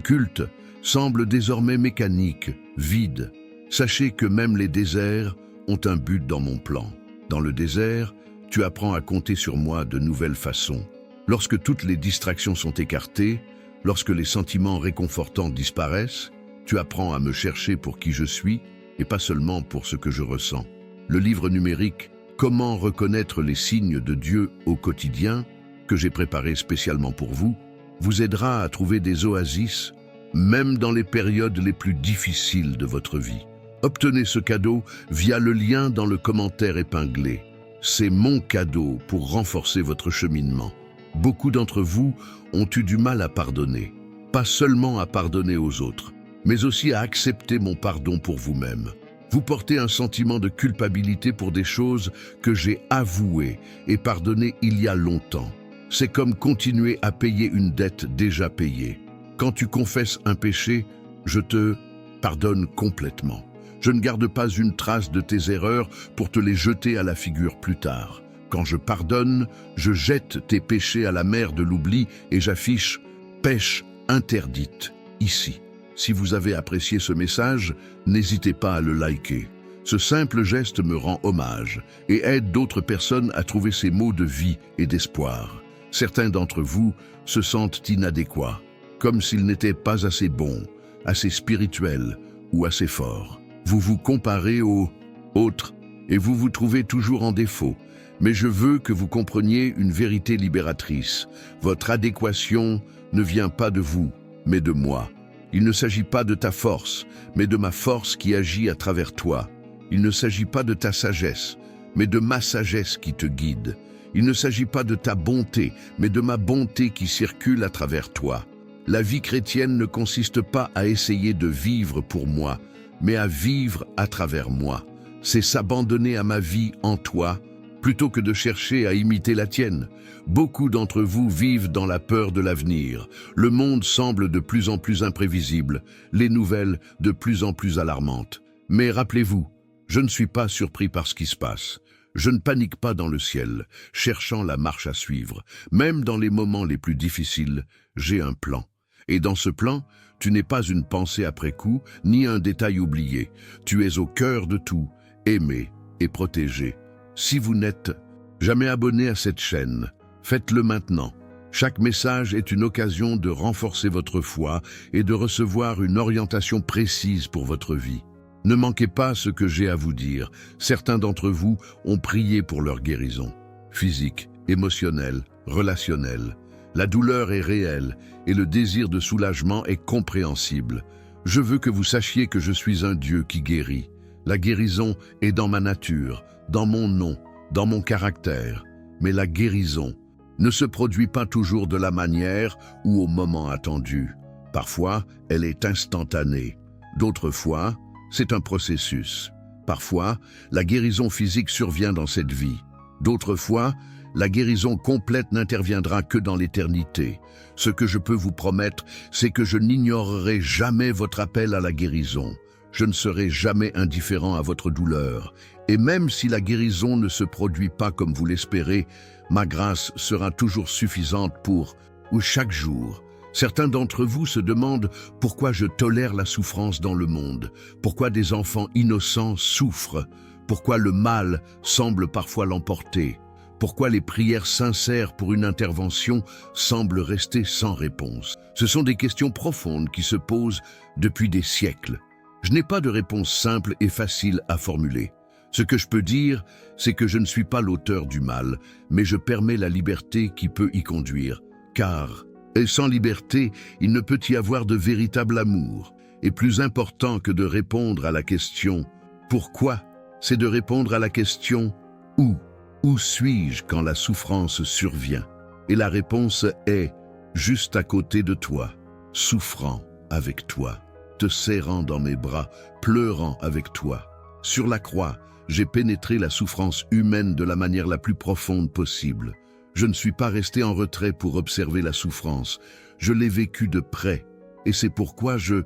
culte, semblent désormais mécaniques, vides. Sachez que même les déserts ont un but dans mon plan. Dans le désert, tu apprends à compter sur moi de nouvelles façons. Lorsque toutes les distractions sont écartées, lorsque les sentiments réconfortants disparaissent, Tu apprends à me chercher pour qui je suis et pas seulement pour ce que je ressens. Le livre numérique « Comment reconnaître les signes de Dieu au quotidien » que j'ai préparé spécialement pour vous, vous aidera à trouver des oasis, même dans les périodes les plus difficiles de votre vie. Obtenez ce cadeau via le lien dans le commentaire épinglé. C'est mon cadeau pour renforcer votre cheminement. Beaucoup d'entre vous ont eu du mal à pardonner, pas seulement à pardonner aux autres, mais aussi à accepter mon pardon pour vous-même. Vous portez un sentiment de culpabilité pour des choses que j'ai avouées et pardonnées il y a longtemps. C'est comme continuer à payer une dette déjà payée. Quand tu confesses un péché, je te pardonne complètement. Je ne garde pas une trace de tes erreurs pour te les jeter à la figure plus tard. Quand je pardonne, je jette tes péchés à la mer de l'oubli et j'affiche « pêche interdite » ici. Si vous avez apprécié ce message, n'hésitez pas à le liker. Ce simple geste me rend hommage et aide d'autres personnes à trouver ces mots de vie et d'espoir. Certains d'entre vous se sentent inadéquats, comme s'ils n'étaient pas assez bons, assez spirituels ou assez forts. Vous vous comparez aux autres et vous vous trouvez toujours en défaut. Mais je veux que vous compreniez une vérité libératrice. Votre adéquation ne vient pas de vous, mais de moi. Il ne s'agit pas de ta force, mais de ma force qui agit à travers toi. Il ne s'agit pas de ta sagesse, mais de ma sagesse qui te guide. Il ne s'agit pas de ta bonté, mais de ma bonté qui circule à travers toi. La vie chrétienne ne consiste pas à essayer de vivre pour moi, mais à vivre à travers moi. C'est s'abandonner à ma vie en toi, plutôt que de chercher à imiter la tienne. Beaucoup d'entre vous vivent dans la peur de l'avenir. Le monde semble de plus en plus imprévisible, les nouvelles de plus en plus alarmantes. Mais rappelez-vous, je ne suis pas surpris par ce qui se passe. Je ne panique pas dans le ciel, cherchant la marche à suivre. Même dans les moments les plus difficiles, j'ai un plan. Et dans ce plan, tu n'es pas une pensée après coup, ni un détail oublié. Tu es au cœur de tout, aimé et protégé. Si vous n'êtes jamais abonné à cette chaîne, faites-le maintenant. Chaque message est une occasion de renforcer votre foi et de recevoir une orientation précise pour votre vie. Ne manquez pas ce que j'ai à vous dire. Certains d'entre vous ont prié pour leur guérison. Physique, émotionnelle, relationnelle. La douleur est réelle et le désir de soulagement est compréhensible. Je veux que vous sachiez que je suis un Dieu qui guérit. La guérison est dans ma nature, dans mon nom, dans mon caractère. Mais la guérison ne se produit pas toujours de la manière ou au moment attendu. Parfois, elle est instantanée. D'autres fois, c'est un processus. Parfois, la guérison physique survient dans cette vie. D'autres fois, la guérison complète n'interviendra que dans l'éternité. Ce que je peux vous promettre, c'est que je n'ignorerai jamais votre appel à la guérison. Je ne serai jamais indifférent à votre douleur. Et même si la guérison ne se produit pas comme vous l'espérez, ma grâce sera toujours suffisante pour chaque jour. Certains d'entre vous se demandent pourquoi je tolère la souffrance dans le monde, pourquoi des enfants innocents souffrent, pourquoi le mal semble parfois l'emporter, pourquoi les prières sincères pour une intervention semblent rester sans réponse. Ce sont des questions profondes qui se posent depuis des siècles. Je n'ai pas de réponse simple et facile à formuler. Ce que je peux dire, c'est que je ne suis pas l'auteur du mal, mais je permets la liberté qui peut y conduire. Car, sans liberté, il ne peut y avoir de véritable amour. Et plus important que de répondre à la question « Pourquoi ?», c'est de répondre à la question « Où ?» Où suis-je quand la souffrance survient? Et la réponse est juste à côté de toi, souffrant avec toi, te serrant dans mes bras, pleurant avec toi. Sur la croix, j'ai pénétré la souffrance humaine de la manière la plus profonde possible. Je ne suis pas resté en retrait pour observer la souffrance. Je l'ai vécue de près. Et c'est pourquoi je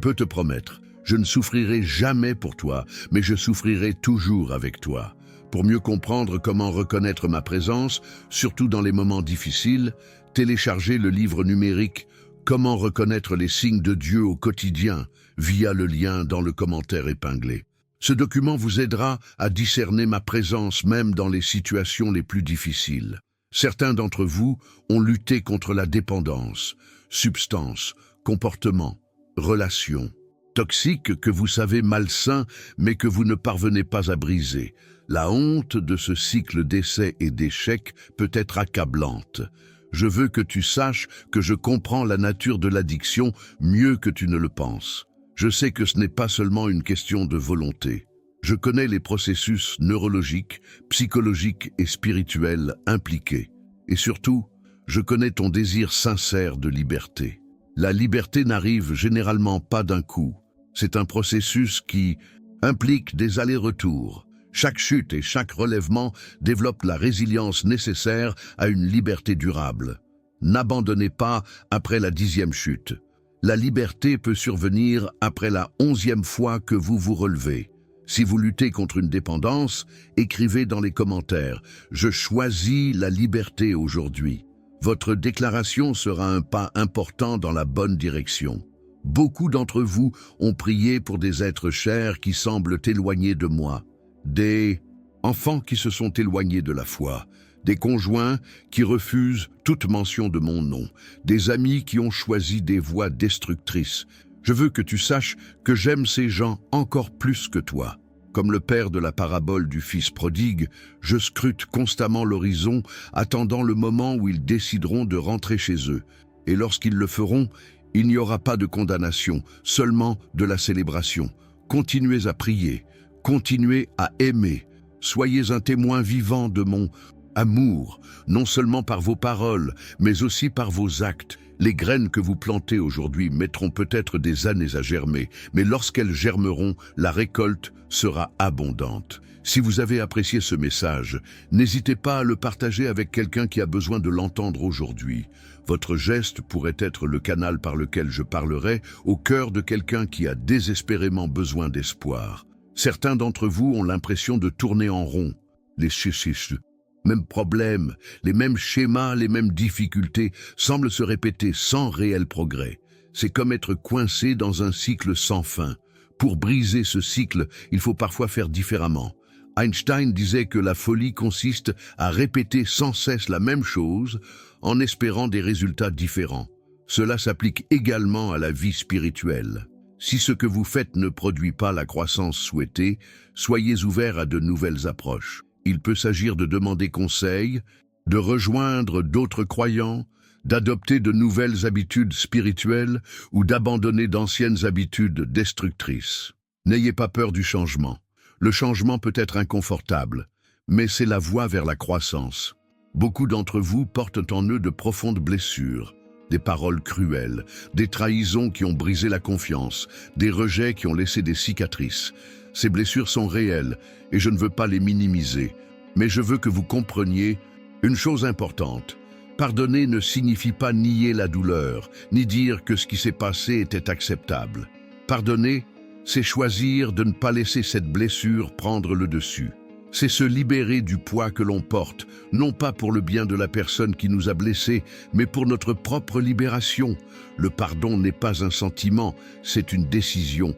peux te promettre, je ne souffrirai jamais pour toi, mais je souffrirai toujours avec toi. Pour mieux comprendre comment reconnaître ma présence, surtout dans les moments difficiles, téléchargez le livre numérique « Comment reconnaître les signes de Dieu au quotidien » via le lien dans le commentaire épinglé. Ce document vous aidera à discerner ma présence même dans les situations les plus difficiles. Certains d'entre vous ont lutté contre la dépendance, substances, comportements, relations. toxique que vous savez malsain, mais que vous ne parvenez pas à briser. La honte de ce cycle d'essais et d'échecs peut être accablante. Je veux que tu saches que je comprends la nature de l'addiction mieux que tu ne le penses. Je sais que ce n'est pas seulement une question de volonté. Je connais les processus neurologiques, psychologiques et spirituels impliqués. Et surtout, je connais ton désir sincère de liberté. La liberté n'arrive généralement pas d'un coup. C'est un processus qui implique des allers-retours. Chaque chute et chaque relèvement développe la résilience nécessaire à une liberté durable. N'abandonnez pas après la 10e chute. La liberté peut survenir après la 11e fois que vous vous relevez. Si vous luttez contre une dépendance, écrivez dans les commentaires « Je choisis la liberté aujourd'hui ». Votre déclaration sera un pas important dans la bonne direction. Beaucoup d'entre vous ont prié pour des êtres chers qui semblent éloignés de moi, des enfants qui se sont éloignés de la foi, des conjoints qui refusent toute mention de mon nom, des amis qui ont choisi des voies destructrices. Je veux que tu saches que j'aime ces gens encore plus que toi. Comme le père de la parabole du fils prodigue, je scrute constamment l'horizon, attendant le moment où ils décideront de rentrer chez eux. Et lorsqu'ils le feront, il n'y aura pas de condamnation, seulement de la célébration. Continuez à prier, continuez à aimer. Soyez un témoin vivant de mon amour, non seulement par vos paroles, mais aussi par vos actes. Les graines que vous plantez aujourd'hui mettront peut-être des années à germer, mais lorsqu'elles germeront, la récolte sera abondante. Si vous avez apprécié ce message, n'hésitez pas à le partager avec quelqu'un qui a besoin de l'entendre aujourd'hui. Votre geste pourrait être le canal par lequel je parlerai au cœur de quelqu'un qui a désespérément besoin d'espoir. Certains d'entre vous ont l'impression de tourner en rond. Les mêmes problèmes, les mêmes schémas, les mêmes difficultés semblent se répéter sans réel progrès. C'est comme être coincé dans un cycle sans fin. Pour briser ce cycle, il faut parfois faire différemment. Einstein disait que la folie consiste à répéter sans cesse la même chose en espérant des résultats différents. Cela s'applique également à la vie spirituelle. Si ce que vous faites ne produit pas la croissance souhaitée, soyez ouverts à de nouvelles approches. Il peut s'agir de demander conseil, de rejoindre d'autres croyants, d'adopter de nouvelles habitudes spirituelles ou d'abandonner d'anciennes habitudes destructrices. N'ayez pas peur du changement. Le changement peut être inconfortable, mais c'est la voie vers la croissance. Beaucoup d'entre vous portent en eux de profondes blessures, des paroles cruelles, des trahisons qui ont brisé la confiance, des rejets qui ont laissé des cicatrices. Ces blessures sont réelles et je ne veux pas les minimiser, mais je veux que vous compreniez une chose importante. Pardonner ne signifie pas nier la douleur, ni dire que ce qui s'est passé était acceptable. Pardonner, c'est choisir de ne pas laisser cette blessure prendre le dessus. C'est se libérer du poids que l'on porte, non pas pour le bien de la personne qui nous a blessés, mais pour notre propre libération. Le pardon n'est pas un sentiment, c'est une décision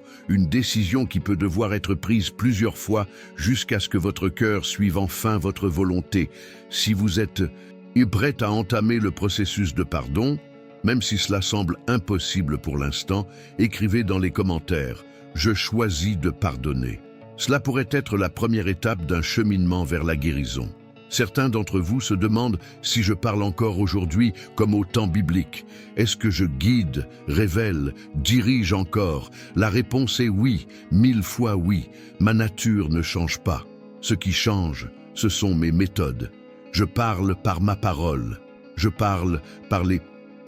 qui peut devoir être prise plusieurs fois jusqu'à ce que votre cœur suive enfin votre volonté. Si vous êtes prêt à entamer le processus de pardon, même si cela semble impossible pour l'instant, écrivez dans les commentaires « Je choisis de pardonner ». Cela pourrait être la première étape d'un cheminement vers la guérison. Certains d'entre vous se demandent si je parle encore aujourd'hui comme au temps biblique. Est-ce que je guide, révèle, dirige encore? La réponse est oui, 1000 fois oui. Ma nature ne change pas. Ce qui change, ce sont mes méthodes. Je parle par ma parole. Je parle par les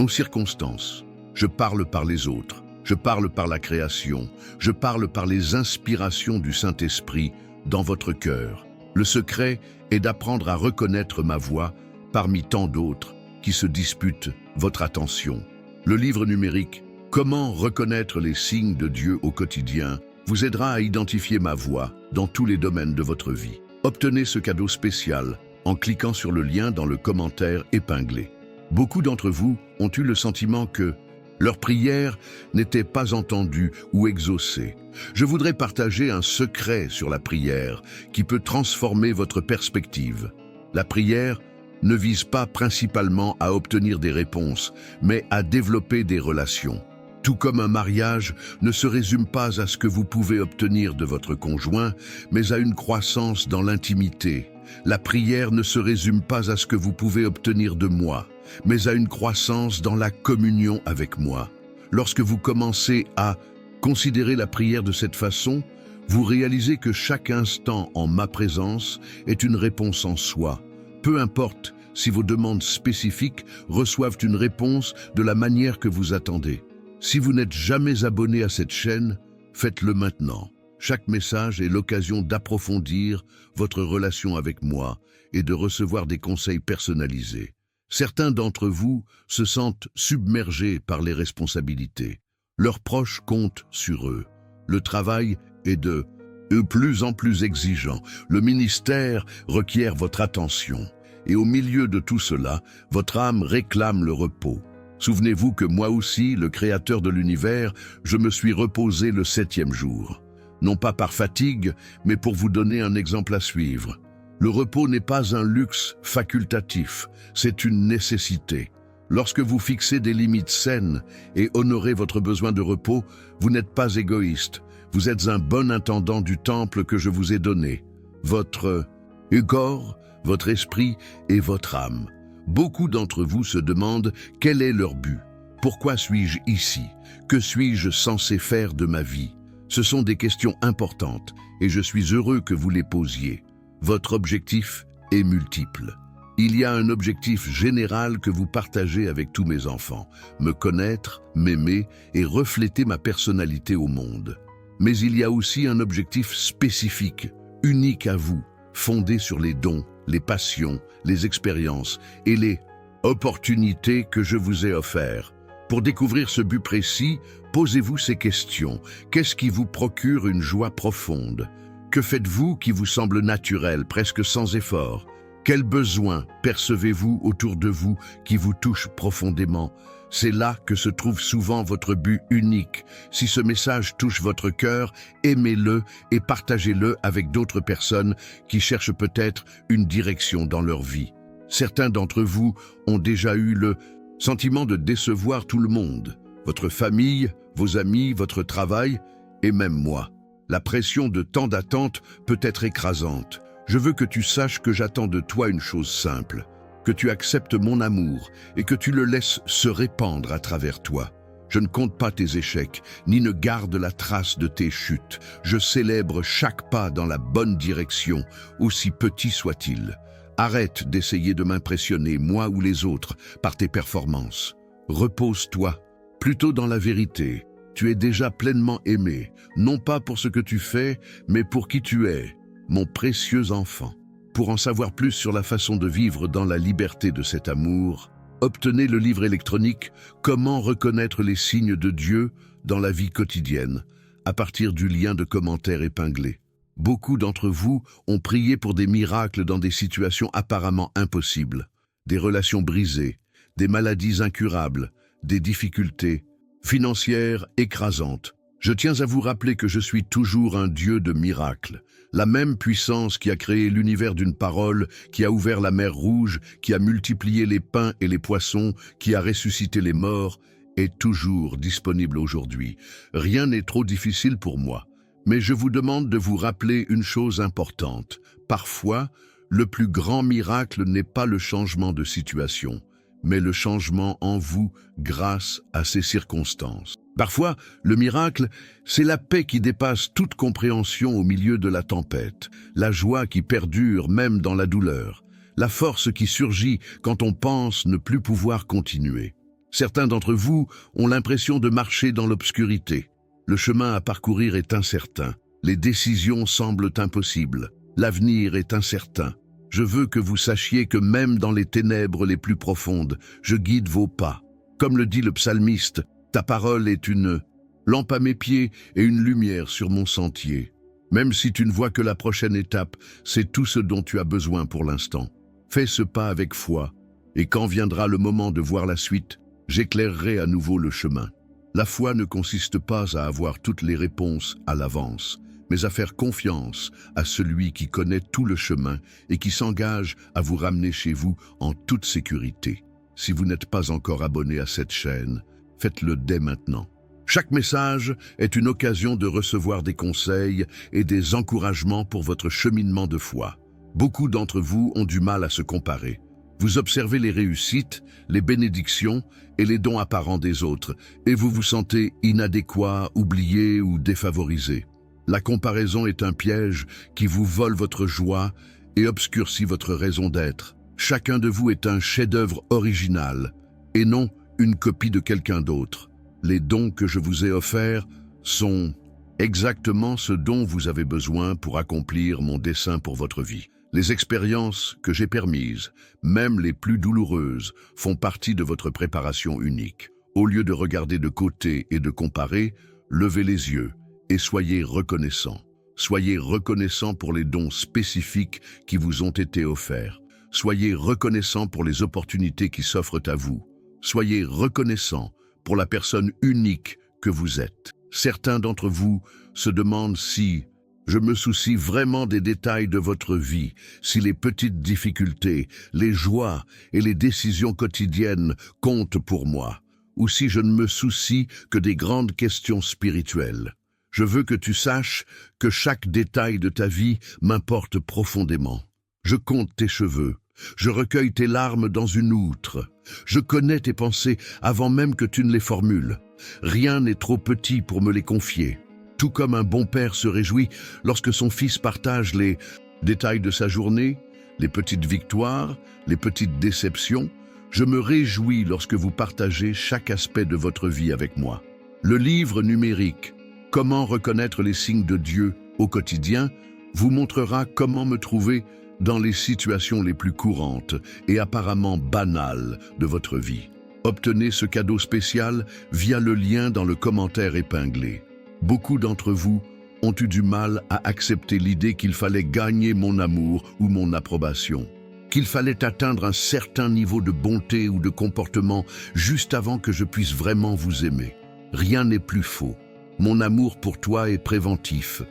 circonstances. Je parle par les autres. Je parle par la création, je parle par les inspirations du Saint-Esprit dans votre cœur. Le secret est d'apprendre à reconnaître ma voix parmi tant d'autres qui se disputent votre attention. Le livre numérique « Comment reconnaître les signes de Dieu au quotidien » vous aidera à identifier ma voix dans tous les domaines de votre vie. Obtenez ce cadeau spécial en cliquant sur le lien dans le commentaire épinglé. Beaucoup d'entre vous ont eu le sentiment que leurs prières n'étaient pas entendues ou exaucées. Je voudrais partager un secret sur la prière qui peut transformer votre perspective. La prière ne vise pas principalement à obtenir des réponses, mais à développer des relations. Tout comme un mariage ne se résume pas à ce que vous pouvez obtenir de votre conjoint, mais à une croissance dans l'intimité. La prière ne se résume pas à ce que vous pouvez obtenir de moi, mais à une croissance dans la communion avec moi. Lorsque vous commencez à considérer la prière de cette façon, vous réalisez que chaque instant en ma présence est une réponse en soi. Peu importe si vos demandes spécifiques reçoivent une réponse de la manière que vous attendez. Si vous n'êtes jamais abonné à cette chaîne, faites-le maintenant. Chaque message est l'occasion d'approfondir votre relation avec moi et de recevoir des conseils personnalisés. Certains d'entre vous se sentent submergés par les responsabilités. Leurs proches comptent sur eux. Le travail est de plus en plus exigeant. Le ministère requiert votre attention. Et au milieu de tout cela, votre âme réclame le repos. Souvenez-vous que moi aussi, le Créateur de l'univers, je me suis reposé le 7e jour. Non pas par fatigue, mais pour vous donner un exemple à suivre. Le repos n'est pas un luxe facultatif, c'est une nécessité. Lorsque vous fixez des limites saines et honorez votre besoin de repos, vous n'êtes pas égoïste. Vous êtes un bon intendant du temple que je vous ai donné. Votre corps, votre esprit et votre âme. Beaucoup d'entre vous se demandent quel est leur but. Pourquoi suis-je ici? Que suis-je censé faire de ma vie? Ce sont des questions importantes et je suis heureux que vous les posiez. Votre objectif est multiple. Il y a un objectif général que vous partagez avec tous mes enfants, me connaître, m'aimer et refléter ma personnalité au monde. Mais il y a aussi un objectif spécifique, unique à vous, fondé sur les dons, les passions, les expériences et les opportunités que je vous ai offertes. Pour découvrir ce but précis, posez-vous ces questions. Qu'est-ce qui vous procure une joie profonde? Que faites-vous qui vous semble naturel, presque sans effort? Quels besoins percevez-vous autour de vous qui vous touchent profondément? C'est là que se trouve souvent votre but unique. Si ce message touche votre cœur, aimez-le et partagez-le avec d'autres personnes qui cherchent peut-être une direction dans leur vie. Certains d'entre vous ont déjà eu le sentiment de décevoir tout le monde, votre famille, vos amis, votre travail et même moi. La pression de tant d'attentes peut être écrasante. Je veux que tu saches que j'attends de toi une chose simple, que tu acceptes mon amour et que tu le laisses se répandre à travers toi. Je ne compte pas tes échecs, ni ne garde la trace de tes chutes. Je célèbre chaque pas dans la bonne direction, aussi petit soit-il. Arrête d'essayer de m'impressionner, moi ou les autres, par tes performances. Repose-toi, plutôt dans la vérité. Tu es déjà pleinement aimé, non pas pour ce que tu fais, mais pour qui tu es, mon précieux enfant. Pour en savoir plus sur la façon de vivre dans la liberté de cet amour, obtenez le livre électronique « Comment reconnaître les signes de Dieu dans la vie quotidienne » à partir du lien de commentaire épinglé. Beaucoup d'entre vous ont prié pour des miracles dans des situations apparemment impossibles, des relations brisées, des maladies incurables, des difficultés financières écrasantes. Je tiens à vous rappeler que je suis toujours un Dieu de miracles. La même puissance qui a créé l'univers d'une parole, qui a ouvert la mer Rouge, qui a multiplié les pains et les poissons, qui a ressuscité les morts, est toujours disponible aujourd'hui. Rien n'est trop difficile pour moi. Mais je vous demande de vous rappeler une chose importante. Parfois, le plus grand miracle n'est pas le changement de situation, mais le changement en vous grâce à ces circonstances. Parfois, le miracle, c'est la paix qui dépasse toute compréhension au milieu de la tempête, la joie qui perdure même dans la douleur, la force qui surgit quand on pense ne plus pouvoir continuer. Certains d'entre vous ont l'impression de marcher dans l'obscurité. Le chemin à parcourir est incertain, les décisions semblent impossibles, l'avenir est incertain. Je veux que vous sachiez que même dans les ténèbres les plus profondes, je guide vos pas. Comme le dit le psalmiste, ta parole est une lampe à mes pieds et une lumière sur mon sentier. Même si tu ne vois que la prochaine étape, c'est tout ce dont tu as besoin pour l'instant. Fais ce pas avec foi, et quand viendra le moment de voir la suite, j'éclairerai à nouveau le chemin. La foi ne consiste pas à avoir toutes les réponses à l'avance, mais à faire confiance à celui qui connaît tout le chemin et qui s'engage à vous ramener chez vous en toute sécurité. Si vous n'êtes pas encore abonné à cette chaîne, faites-le dès maintenant. Chaque message est une occasion de recevoir des conseils et des encouragements pour votre cheminement de foi. Beaucoup d'entre vous ont du mal à se comparer. Vous observez les réussites, les bénédictions et les dons apparents des autres, et vous vous sentez inadéquat, oublié ou défavorisé. La comparaison est un piège qui vous vole votre joie et obscurcit votre raison d'être. Chacun de vous est un chef-d'œuvre original, et non une copie de quelqu'un d'autre. Les dons que je vous ai offerts sont exactement ce dont vous avez besoin pour accomplir mon dessein pour votre vie. Les expériences que j'ai permises, même les plus douloureuses, font partie de votre préparation unique. Au lieu de regarder de côté et de comparer, levez les yeux et soyez reconnaissants. Soyez reconnaissants pour les dons spécifiques qui vous ont été offerts. Soyez reconnaissants pour les opportunités qui s'offrent à vous. Soyez reconnaissants pour la personne unique que vous êtes. Certains d'entre vous se demandent si je me soucie vraiment des détails de votre vie, si les petites difficultés, les joies et les décisions quotidiennes comptent pour moi, ou si je ne me soucie que des grandes questions spirituelles. Je veux que tu saches que chaque détail de ta vie m'importe profondément. Je compte tes cheveux, je recueille tes larmes dans une outre. Je connais tes pensées avant même que tu ne les formules. Rien n'est trop petit pour me les confier. Tout comme un bon père se réjouit lorsque son fils partage les détails de sa journée, les petites victoires, les petites déceptions, je me réjouis lorsque vous partagez chaque aspect de votre vie avec moi. Le livre numérique « Comment reconnaître les signes de Dieu au quotidien » vous montrera comment me trouver dans les situations les plus courantes et apparemment banales de votre vie. Obtenez ce cadeau spécial via le lien dans le commentaire épinglé. Beaucoup d'entre vous ont eu du mal à accepter l'idée qu'il fallait gagner mon amour ou mon approbation, qu'il fallait atteindre un certain niveau de bonté ou de comportement juste avant que je puisse vraiment vous aimer. Rien n'est plus faux. Mon amour pour toi est préventif.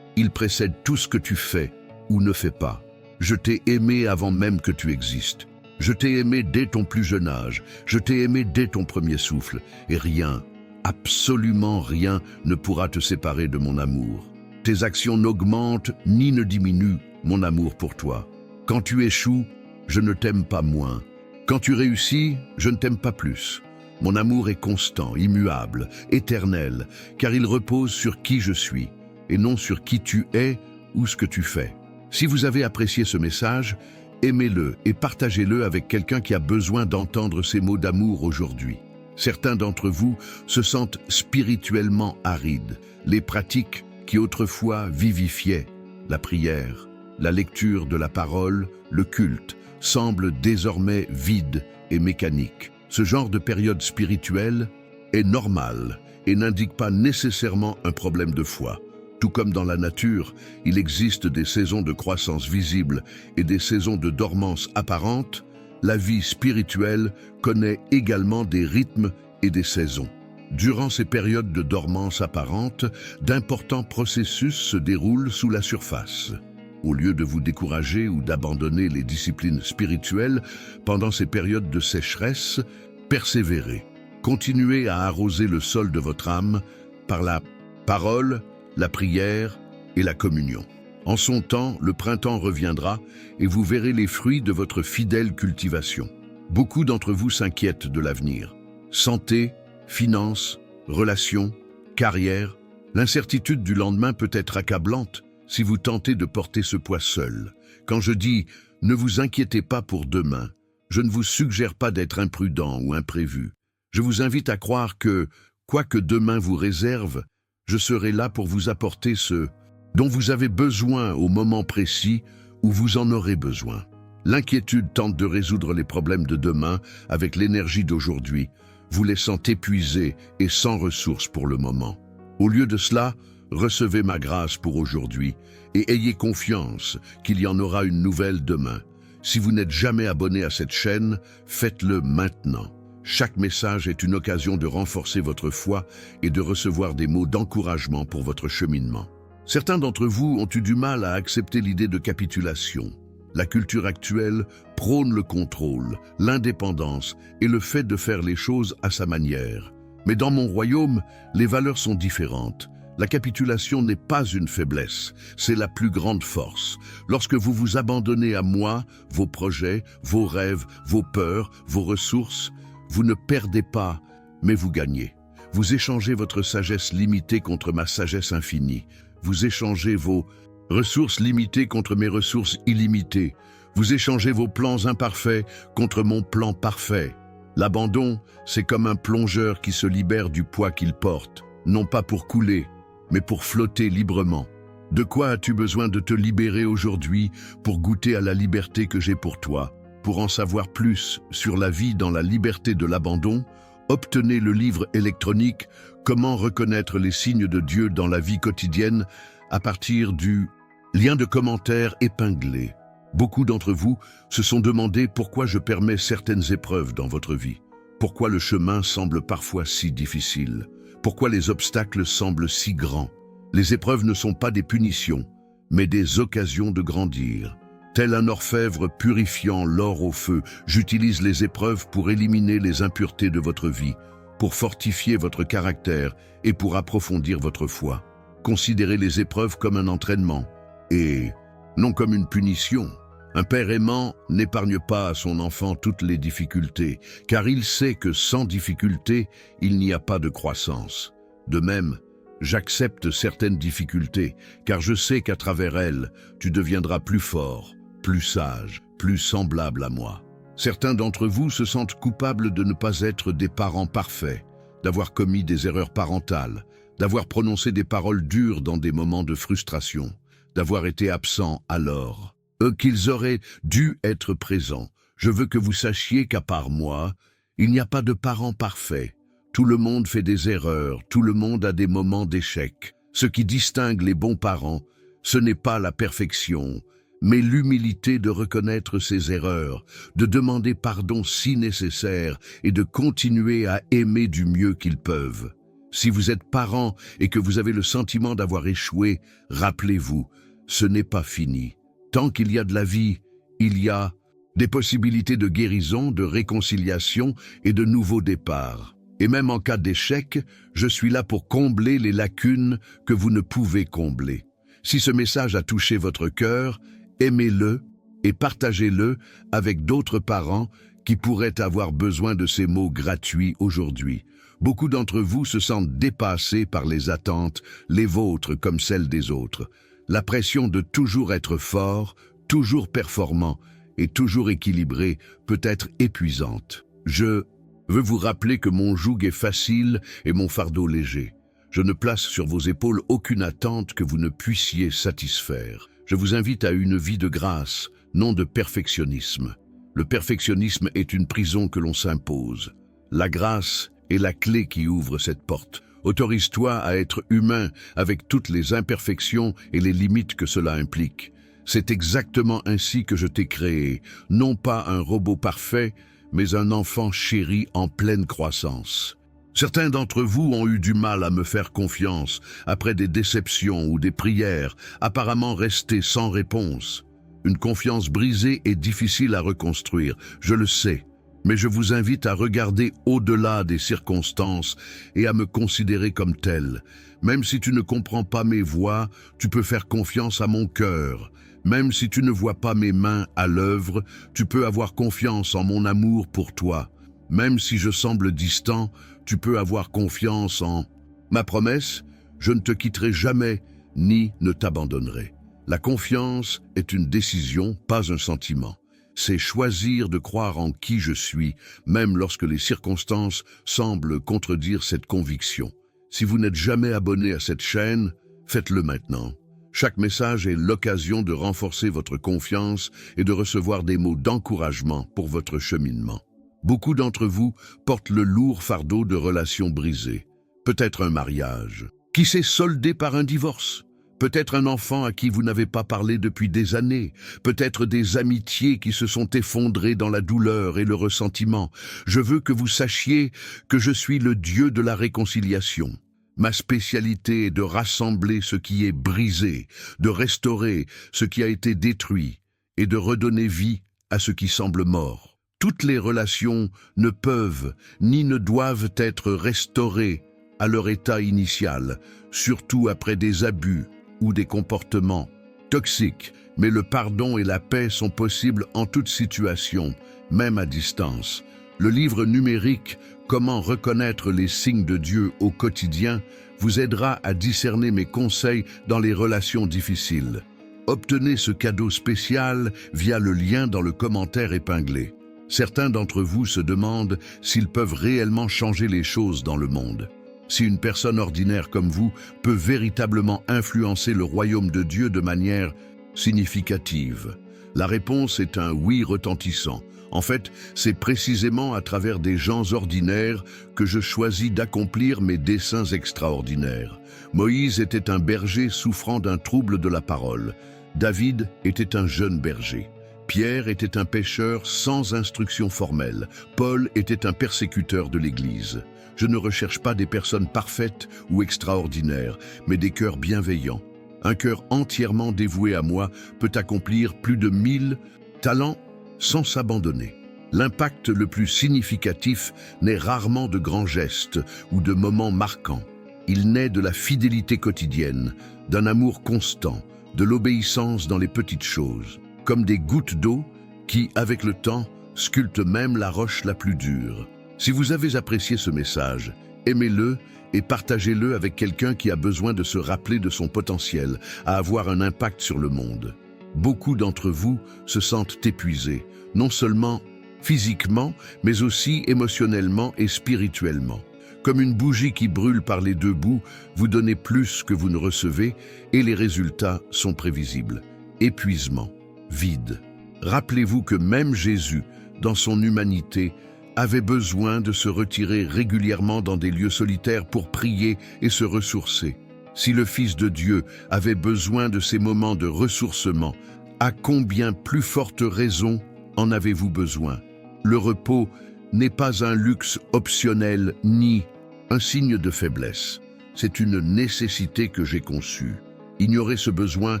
Il précède tout ce que tu fais ou ne fais pas. Je t'ai aimé avant même que tu existes. Je t'ai aimé dès ton plus jeune âge. Je t'ai aimé dès ton premier souffle. Et rien, absolument rien, ne pourra te séparer de mon amour. Tes actions n'augmentent ni ne diminuent mon amour pour toi. Quand tu échoues, je ne t'aime pas moins. Quand tu réussis, je ne t'aime pas plus. Mon amour est constant, immuable, éternel, car il repose sur qui je suis, et non sur qui tu es ou ce que tu fais. Si vous avez apprécié ce message, aimez-le et partagez-le avec quelqu'un qui a besoin d'entendre ces mots d'amour aujourd'hui. Certains d'entre vous se sentent spirituellement arides. Les pratiques qui autrefois vivifiaient, la prière, la lecture de la parole, le culte, semblent désormais vides et mécaniques. Ce genre de période spirituelle est normal et n'indique pas nécessairement un problème de foi. Tout comme dans la nature, il existe des saisons de croissance visible et des saisons de dormance apparente, la vie spirituelle connaît également des rythmes et des saisons. Durant ces périodes de dormance apparente, d'importants processus se déroulent sous la surface. Au lieu de vous décourager ou d'abandonner les disciplines spirituelles, pendant ces périodes de sécheresse, persévérez. Continuez à arroser le sol de votre âme par la parole, la prière et la communion. En son temps, le printemps reviendra et vous verrez les fruits de votre fidèle cultivation. Beaucoup d'entre vous s'inquiètent de l'avenir. Santé, finances, relations, carrière, l'incertitude du lendemain peut être accablante si vous tentez de porter ce poids seul. Quand je dis « ne vous inquiétez pas pour demain », je ne vous suggère pas d'être imprudent ou imprévu. Je vous invite à croire que, quoi que demain vous réserve, je serai là pour vous apporter ce dont vous avez besoin au moment précis où vous en aurez besoin. L'inquiétude tente de résoudre les problèmes de demain avec l'énergie d'aujourd'hui, vous laissant épuisé et sans ressources pour le moment. Au lieu de cela, recevez ma grâce pour aujourd'hui et ayez confiance qu'il y en aura une nouvelle demain. Si vous n'êtes jamais abonné à cette chaîne, faites-le maintenant. Chaque message est une occasion de renforcer votre foi et de recevoir des mots d'encouragement pour votre cheminement. Certains d'entre vous ont eu du mal à accepter l'idée de capitulation. La culture actuelle prône le contrôle, l'indépendance et le fait de faire les choses à sa manière. Mais dans mon royaume, les valeurs sont différentes. La capitulation n'est pas une faiblesse, c'est la plus grande force. Lorsque vous vous abandonnez à moi, vos projets, vos rêves, vos peurs, vos ressources, vous ne perdez pas, mais vous gagnez. Vous échangez votre sagesse limitée contre ma sagesse infinie. Vous échangez vos ressources limitées contre mes ressources illimitées. Vous échangez vos plans imparfaits contre mon plan parfait. L'abandon, c'est comme un plongeur qui se libère du poids qu'il porte, non pas pour couler, mais pour flotter librement. De quoi as-tu besoin de te libérer aujourd'hui pour goûter à la liberté que j'ai pour toi? Pour en savoir plus sur la vie dans la liberté de l'abandon, obtenez le livre électronique « Comment reconnaître les signes de Dieu dans la vie quotidienne » à partir du lien de commentaire épinglé. Beaucoup d'entre vous se sont demandé pourquoi je permets certaines épreuves dans votre vie. Pourquoi le chemin semble parfois si difficile? Pourquoi les obstacles semblent si grands? Les épreuves ne sont pas des punitions, mais des occasions de grandir. Tel un orfèvre purifiant l'or au feu, j'utilise les épreuves pour éliminer les impuretés de votre vie, pour fortifier votre caractère et pour approfondir votre foi. Considérez les épreuves comme un entraînement et non comme une punition. Un père aimant n'épargne pas à son enfant toutes les difficultés, car il sait que sans difficulté, il n'y a pas de croissance. De même, j'accepte certaines difficultés, car je sais qu'à travers elles, tu deviendras plus fort, plus sage, plus semblable à moi. Certains d'entre vous se sentent coupables de ne pas être des parents parfaits, d'avoir commis des erreurs parentales, d'avoir prononcé des paroles dures dans des moments de frustration, d'avoir été absents alors. Qu'ils auraient dû être présents. Je veux que vous sachiez qu'à part moi, il n'y a pas de parents parfaits. Tout le monde fait des erreurs, tout le monde a des moments d'échec. Ce qui distingue les bons parents, ce n'est pas la perfection, mais l'humilité de reconnaître ses erreurs, de demander pardon si nécessaire et de continuer à aimer du mieux qu'ils peuvent. Si vous êtes parent et que vous avez le sentiment d'avoir échoué, rappelez-vous, ce n'est pas fini. Tant qu'il y a de la vie, il y a des possibilités de guérison, de réconciliation et de nouveaux départs. Et même en cas d'échec, je suis là pour combler les lacunes que vous ne pouvez combler. Si ce message a touché votre cœur, aimez-le et partagez-le avec d'autres parents qui pourraient avoir besoin de ces mots gratuits aujourd'hui. Beaucoup d'entre vous se sentent dépassés par les attentes, les vôtres comme celles des autres. La pression de toujours être fort, toujours performant et toujours équilibré peut être épuisante. Je veux vous rappeler que mon joug est facile et mon fardeau léger. Je ne place sur vos épaules aucune attente que vous ne puissiez satisfaire. Je vous invite à une vie de grâce, non de perfectionnisme. Le perfectionnisme est une prison que l'on s'impose. La grâce est la clé qui ouvre cette porte. Autorise-toi à être humain avec toutes les imperfections et les limites que cela implique. C'est exactement ainsi que je t'ai créé, non pas un robot parfait, mais un enfant chéri en pleine croissance. Certains d'entre vous ont eu du mal à me faire confiance après des déceptions ou des prières apparemment restées sans réponse. Une confiance brisée est difficile à reconstruire, je le sais. Mais je vous invite à regarder au-delà des circonstances et à me considérer comme tel. Même si tu ne comprends pas mes voies, tu peux faire confiance à mon cœur. Même si tu ne vois pas mes mains à l'œuvre, tu peux avoir confiance en mon amour pour toi. Même si je semble distant, tu peux avoir confiance en ma promesse, je ne te quitterai jamais, ni ne t'abandonnerai. La confiance est une décision, pas un sentiment. C'est choisir de croire en qui je suis, même lorsque les circonstances semblent contredire cette conviction. Si vous n'êtes jamais abonné à cette chaîne, faites-le maintenant. Chaque message est l'occasion de renforcer votre confiance et de recevoir des mots d'encouragement pour votre cheminement. Beaucoup d'entre vous portent le lourd fardeau de relations brisées. Peut-être un mariage qui s'est soldé par un divorce. Peut-être un enfant à qui vous n'avez pas parlé depuis des années. Peut-être des amitiés qui se sont effondrées dans la douleur et le ressentiment. Je veux que vous sachiez que je suis le Dieu de la réconciliation. Ma spécialité est de rassembler ce qui est brisé, de restaurer ce qui a été détruit et de redonner vie à ce qui semble mort. Toutes les relations ne peuvent ni ne doivent être restaurées à leur état initial, surtout après des abus ou des comportements toxiques. Mais le pardon et la paix sont possibles en toute situation, même à distance. Le livre numérique « Comment reconnaître les signes de Dieu au quotidien » vous aidera à discerner mes conseils dans les relations difficiles. Obtenez ce cadeau spécial via le lien dans le commentaire épinglé. Certains d'entre vous se demandent s'ils peuvent réellement changer les choses dans le monde. Si une personne ordinaire comme vous peut véritablement influencer le royaume de Dieu de manière significative. La réponse est un oui retentissant. En fait, c'est précisément à travers des gens ordinaires que je choisis d'accomplir mes desseins extraordinaires. Moïse était un berger souffrant d'un trouble de la parole. David était un jeune berger. Pierre était un pêcheur sans instruction formelle. Paul était un persécuteur de l'Église. Je ne recherche pas des personnes parfaites ou extraordinaires, mais des cœurs bienveillants. Un cœur entièrement dévoué à moi peut accomplir plus de 1000 talents sans s'abandonner. L'impact le plus significatif n'est rarement de grands gestes ou de moments marquants. Il naît de la fidélité quotidienne, d'un amour constant, de l'obéissance dans les petites choses, comme des gouttes d'eau qui, avec le temps, sculptent même la roche la plus dure. Si vous avez apprécié ce message, aimez-le et partagez-le avec quelqu'un qui a besoin de se rappeler de son potentiel à avoir un impact sur le monde. Beaucoup d'entre vous se sentent épuisés, non seulement physiquement, mais aussi émotionnellement et spirituellement. Comme une bougie qui brûle par les deux bouts, vous donnez plus que vous ne recevez et les résultats sont prévisibles. Épuisement, vide. Rappelez-vous que même Jésus, dans son humanité, avait besoin de se retirer régulièrement dans des lieux solitaires pour prier et se ressourcer. Si le Fils de Dieu avait besoin de ces moments de ressourcement, à combien plus forte raison en avez-vous besoin? Le repos n'est pas un luxe optionnel ni un signe de faiblesse. C'est une nécessité que j'ai conçue. Ignorer ce besoin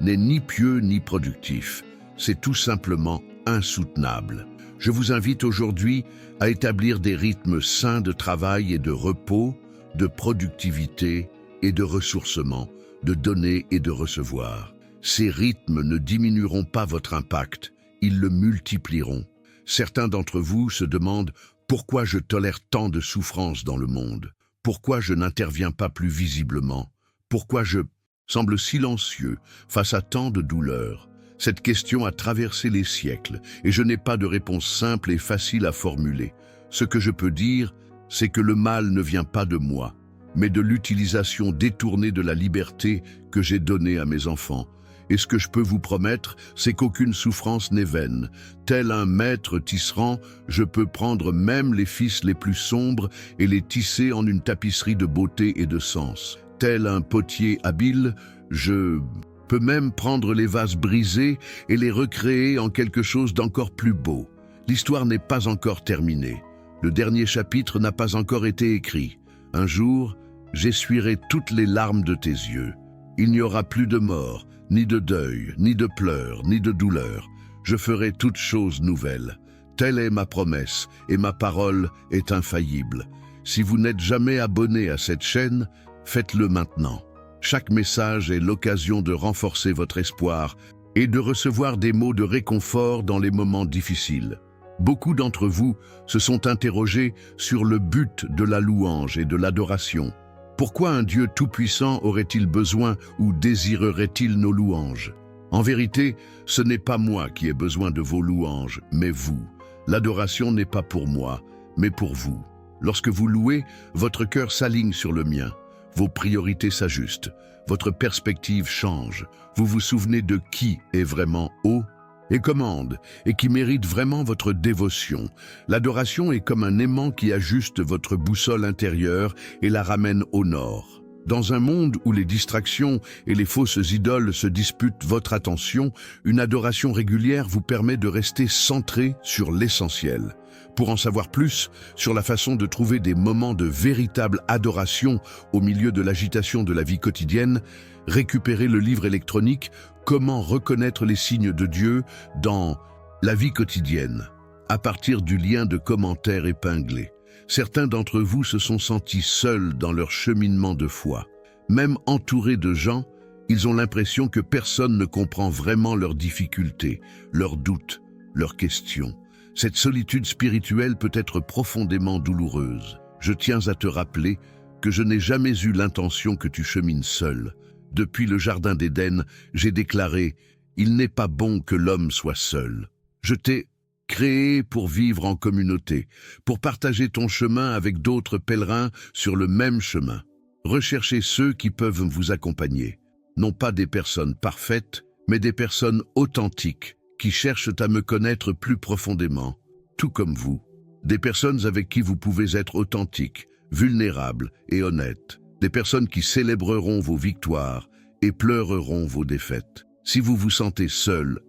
n'est ni pieux ni productif. C'est tout simplement insoutenable. Je vous invite aujourd'hui à établir des rythmes sains de travail et de repos, de productivité et de ressourcement, de donner et de recevoir. Ces rythmes ne diminueront pas votre impact, ils le multiplieront. Certains d'entre vous se demandent pourquoi je tolère tant de souffrances dans le monde, pourquoi je n'interviens pas plus visiblement, pourquoi je semble silencieux face à tant de douleurs. Cette question a traversé les siècles et je n'ai pas de réponse simple et facile à formuler. Ce que je peux dire, c'est que le mal ne vient pas de moi, mais de l'utilisation détournée de la liberté que j'ai donnée à mes enfants. Et ce que je peux vous promettre, c'est qu'aucune souffrance n'est vaine. Tel un maître tisserand, je peux prendre même les fils les plus sombres et les tisser en une tapisserie de beauté et de sens. Tel un potier habile, je peux même prendre les vases brisés et les recréer en quelque chose d'encore plus beau. L'histoire n'est pas encore terminée. Le dernier chapitre n'a pas encore été écrit. Un jour, j'essuierai toutes les larmes de tes yeux. Il n'y aura plus de mort, ni de deuil, ni de pleurs, ni de douleur. Je ferai toutes choses nouvelles. Telle est ma promesse, et ma parole est infaillible. Si vous n'êtes jamais abonné à cette chaîne, faites-le maintenant. Chaque message est l'occasion de renforcer votre espoir et de recevoir des mots de réconfort dans les moments difficiles. Beaucoup d'entre vous se sont interrogés sur le but de la louange et de l'adoration. Pourquoi un Dieu tout-puissant aurait-il besoin ou désirerait-il nos louanges? En vérité, ce n'est pas moi qui ai besoin de vos louanges, mais vous. L'adoration n'est pas pour moi, mais pour vous. Lorsque vous louez, votre cœur s'aligne sur le mien. Vos priorités s'ajustent, votre perspective change. Vous vous souvenez de qui est vraiment haut et commande, et qui mérite vraiment votre dévotion. L'adoration est comme un aimant qui ajuste votre boussole intérieure et la ramène au nord. Dans un monde où les distractions et les fausses idoles se disputent votre attention, une adoration régulière vous permet de rester centré sur l'essentiel. Pour en savoir plus sur la façon de trouver des moments de véritable adoration au milieu de l'agitation de la vie quotidienne, récupérez le livre électronique « Comment reconnaître les signes de Dieu dans la vie quotidienne ». à partir du lien de commentaires épinglé. Certains d'entre vous se sont sentis seuls dans leur cheminement de foi. Même entourés de gens, ils ont l'impression que personne ne comprend vraiment leurs difficultés, leurs doutes, leurs questions. Cette solitude spirituelle peut être profondément douloureuse. Je tiens à te rappeler que je n'ai jamais eu l'intention que tu chemines seul. Depuis le Jardin d'Éden, j'ai déclaré « Il n'est pas bon que l'homme soit seul ». Je t'ai créé pour vivre en communauté, pour partager ton chemin avec d'autres pèlerins sur le même chemin. Recherchez ceux qui peuvent vous accompagner. Non pas des personnes parfaites, mais des personnes authentiques qui cherchent à me connaître plus profondément, tout comme vous. Des personnes avec qui vous pouvez être authentique, vulnérable et honnête. Des personnes qui célébreront vos victoires et pleureront vos défaites. Si vous vous sentez seul,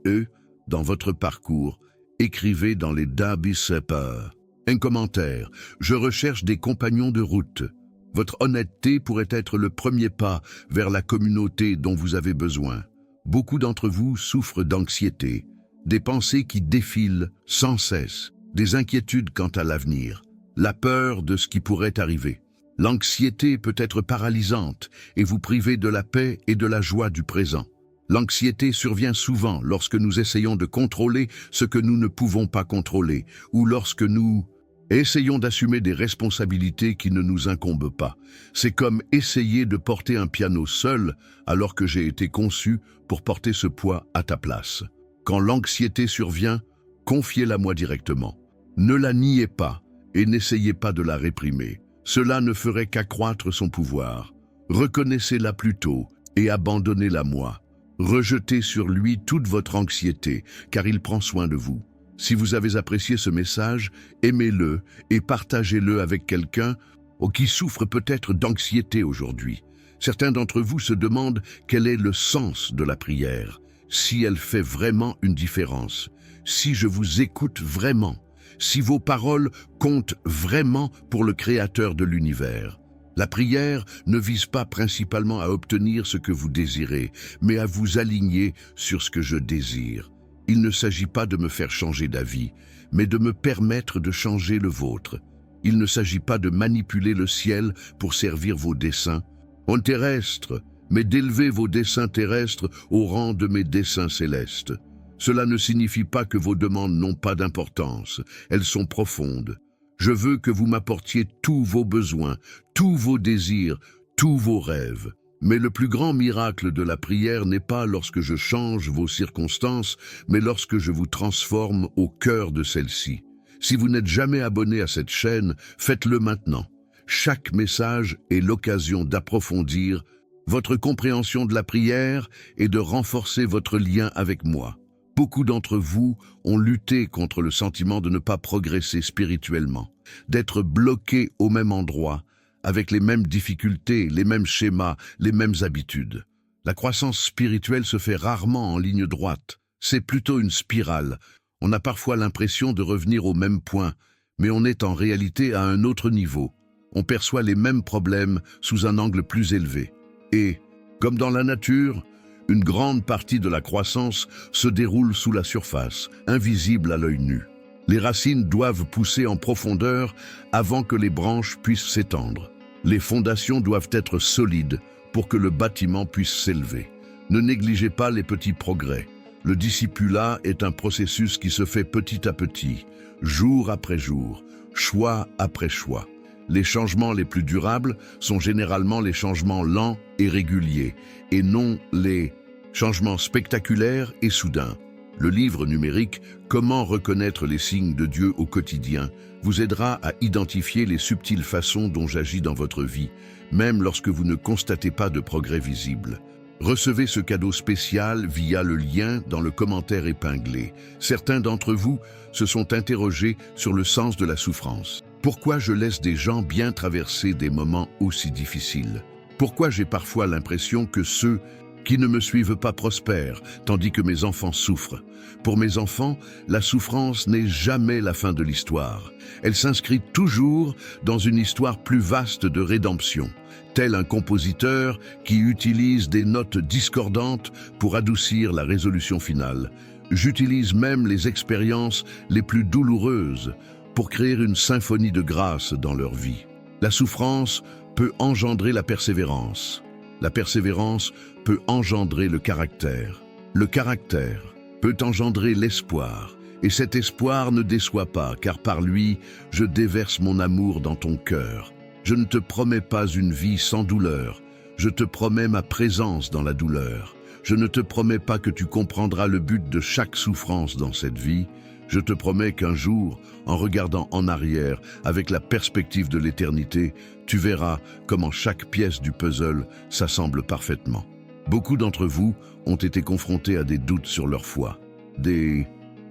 dans votre parcours, écrivez dans les Dabi Sepa un commentaire. Je recherche des compagnons de route. Votre honnêteté pourrait être le premier pas vers la communauté dont vous avez besoin. Beaucoup d'entre vous souffrent d'anxiété, des pensées qui défilent sans cesse, des inquiétudes quant à l'avenir, la peur de ce qui pourrait arriver. L'anxiété peut être paralysante et vous priver de la paix et de la joie du présent. L'anxiété survient souvent lorsque nous essayons de contrôler ce que nous ne pouvons pas contrôler ou lorsque nous essayons d'assumer des responsabilités qui ne nous incombent pas. C'est comme essayer de porter un piano seul alors que j'ai été conçu pour porter ce poids à ta place. Quand l'anxiété survient, confiez-la moi directement. Ne la niez pas et n'essayez pas de la réprimer. Cela ne ferait qu'accroître son pouvoir. Reconnaissez-la plutôt et abandonnez-la moi. Rejetez sur lui toute votre anxiété, car il prend soin de vous. Si vous avez apprécié ce message, aimez-le et partagez-le avec quelqu'un qui souffre peut-être d'anxiété aujourd'hui. Certains d'entre vous se demandent quel est le sens de la prière, si elle fait vraiment une différence, si je vous écoute vraiment, si vos paroles comptent vraiment pour le Créateur de l'univers. La prière ne vise pas principalement à obtenir ce que vous désirez, mais à vous aligner sur ce que je désire. Il ne s'agit pas de me faire changer d'avis, mais de me permettre de changer le vôtre. Il ne s'agit pas de manipuler le ciel pour servir vos desseins terrestres, mais d'élever vos desseins terrestres au rang de mes desseins célestes. Cela ne signifie pas que vos demandes n'ont pas d'importance, elles sont profondes. Je veux que vous m'apportiez tous vos besoins, tous vos désirs, tous vos rêves. Mais le plus grand miracle de la prière n'est pas lorsque je change vos circonstances, mais lorsque je vous transforme au cœur de celle-ci. Si vous n'êtes jamais abonné à cette chaîne, faites-le maintenant. Chaque message est l'occasion d'approfondir votre compréhension de la prière et de renforcer votre lien avec moi. Beaucoup d'entre vous ont lutté contre le sentiment de ne pas progresser spirituellement, d'être bloqués au même endroit, avec les mêmes difficultés, les mêmes schémas, les mêmes habitudes. La croissance spirituelle se fait rarement en ligne droite. C'est plutôt une spirale. On a parfois l'impression de revenir au même point, mais on est en réalité à un autre niveau. On perçoit les mêmes problèmes sous un angle plus élevé. Et, comme dans la nature, une grande partie de la croissance se déroule sous la surface, invisible à l'œil nu. Les racines doivent pousser en profondeur avant que les branches puissent s'étendre. Les fondations doivent être solides pour que le bâtiment puisse s'élever. Ne négligez pas les petits progrès. Le discipulat est un processus qui se fait petit à petit, jour après jour, choix après choix. Les changements les plus durables sont généralement les changements lents et réguliers, et non les changements spectaculaires et soudains. Le livre numérique « Comment reconnaître les signes de Dieu au quotidien » vous aidera à identifier les subtiles façons dont j'agis dans votre vie, même lorsque vous ne constatez pas de progrès visible. Recevez ce cadeau spécial via le lien dans le commentaire épinglé. Certains d'entre vous se sont interrogés sur le sens de la souffrance. Pourquoi je laisse des gens bien traverser des moments aussi difficiles? Pourquoi j'ai parfois l'impression que ceux qui ne me suivent pas prospèrent, tandis que mes enfants souffrent? Pour mes enfants, la souffrance n'est jamais la fin de l'histoire. Elle s'inscrit toujours dans une histoire plus vaste de rédemption, tel un compositeur qui utilise des notes discordantes pour adoucir la résolution finale. J'utilise même les expériences les plus douloureuses pour créer une symphonie de grâce dans leur vie. La souffrance peut engendrer la persévérance. La persévérance peut engendrer le caractère. Le caractère peut engendrer l'espoir. Et cet espoir ne déçoit pas, car par lui, je déverse mon amour dans ton cœur. Je ne te promets pas une vie sans douleur. Je te promets ma présence dans la douleur. Je ne te promets pas que tu comprendras le but de chaque souffrance dans cette vie. Je te promets qu'un jour, en regardant en arrière, avec la perspective de l'éternité, tu verras comment chaque pièce du puzzle s'assemble parfaitement. Beaucoup d'entre vous ont été confrontés à des doutes sur leur foi,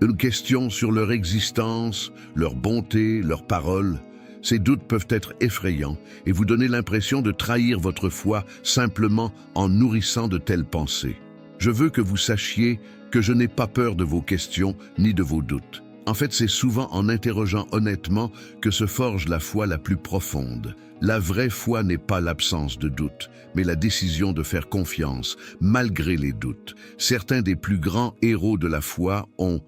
une question sur leur existence, leur bonté, leurs paroles. Ces doutes peuvent être effrayants et vous donner l'impression de trahir votre foi simplement en nourrissant de telles pensées. Je veux que vous sachiez que je n'ai pas peur de vos questions ni de vos doutes. En fait, c'est souvent en interrogeant honnêtement que se forge la foi la plus profonde. La vraie foi n'est pas l'absence de doute, mais la décision de faire confiance, malgré les doutes. Certains des plus grands héros de la foi ont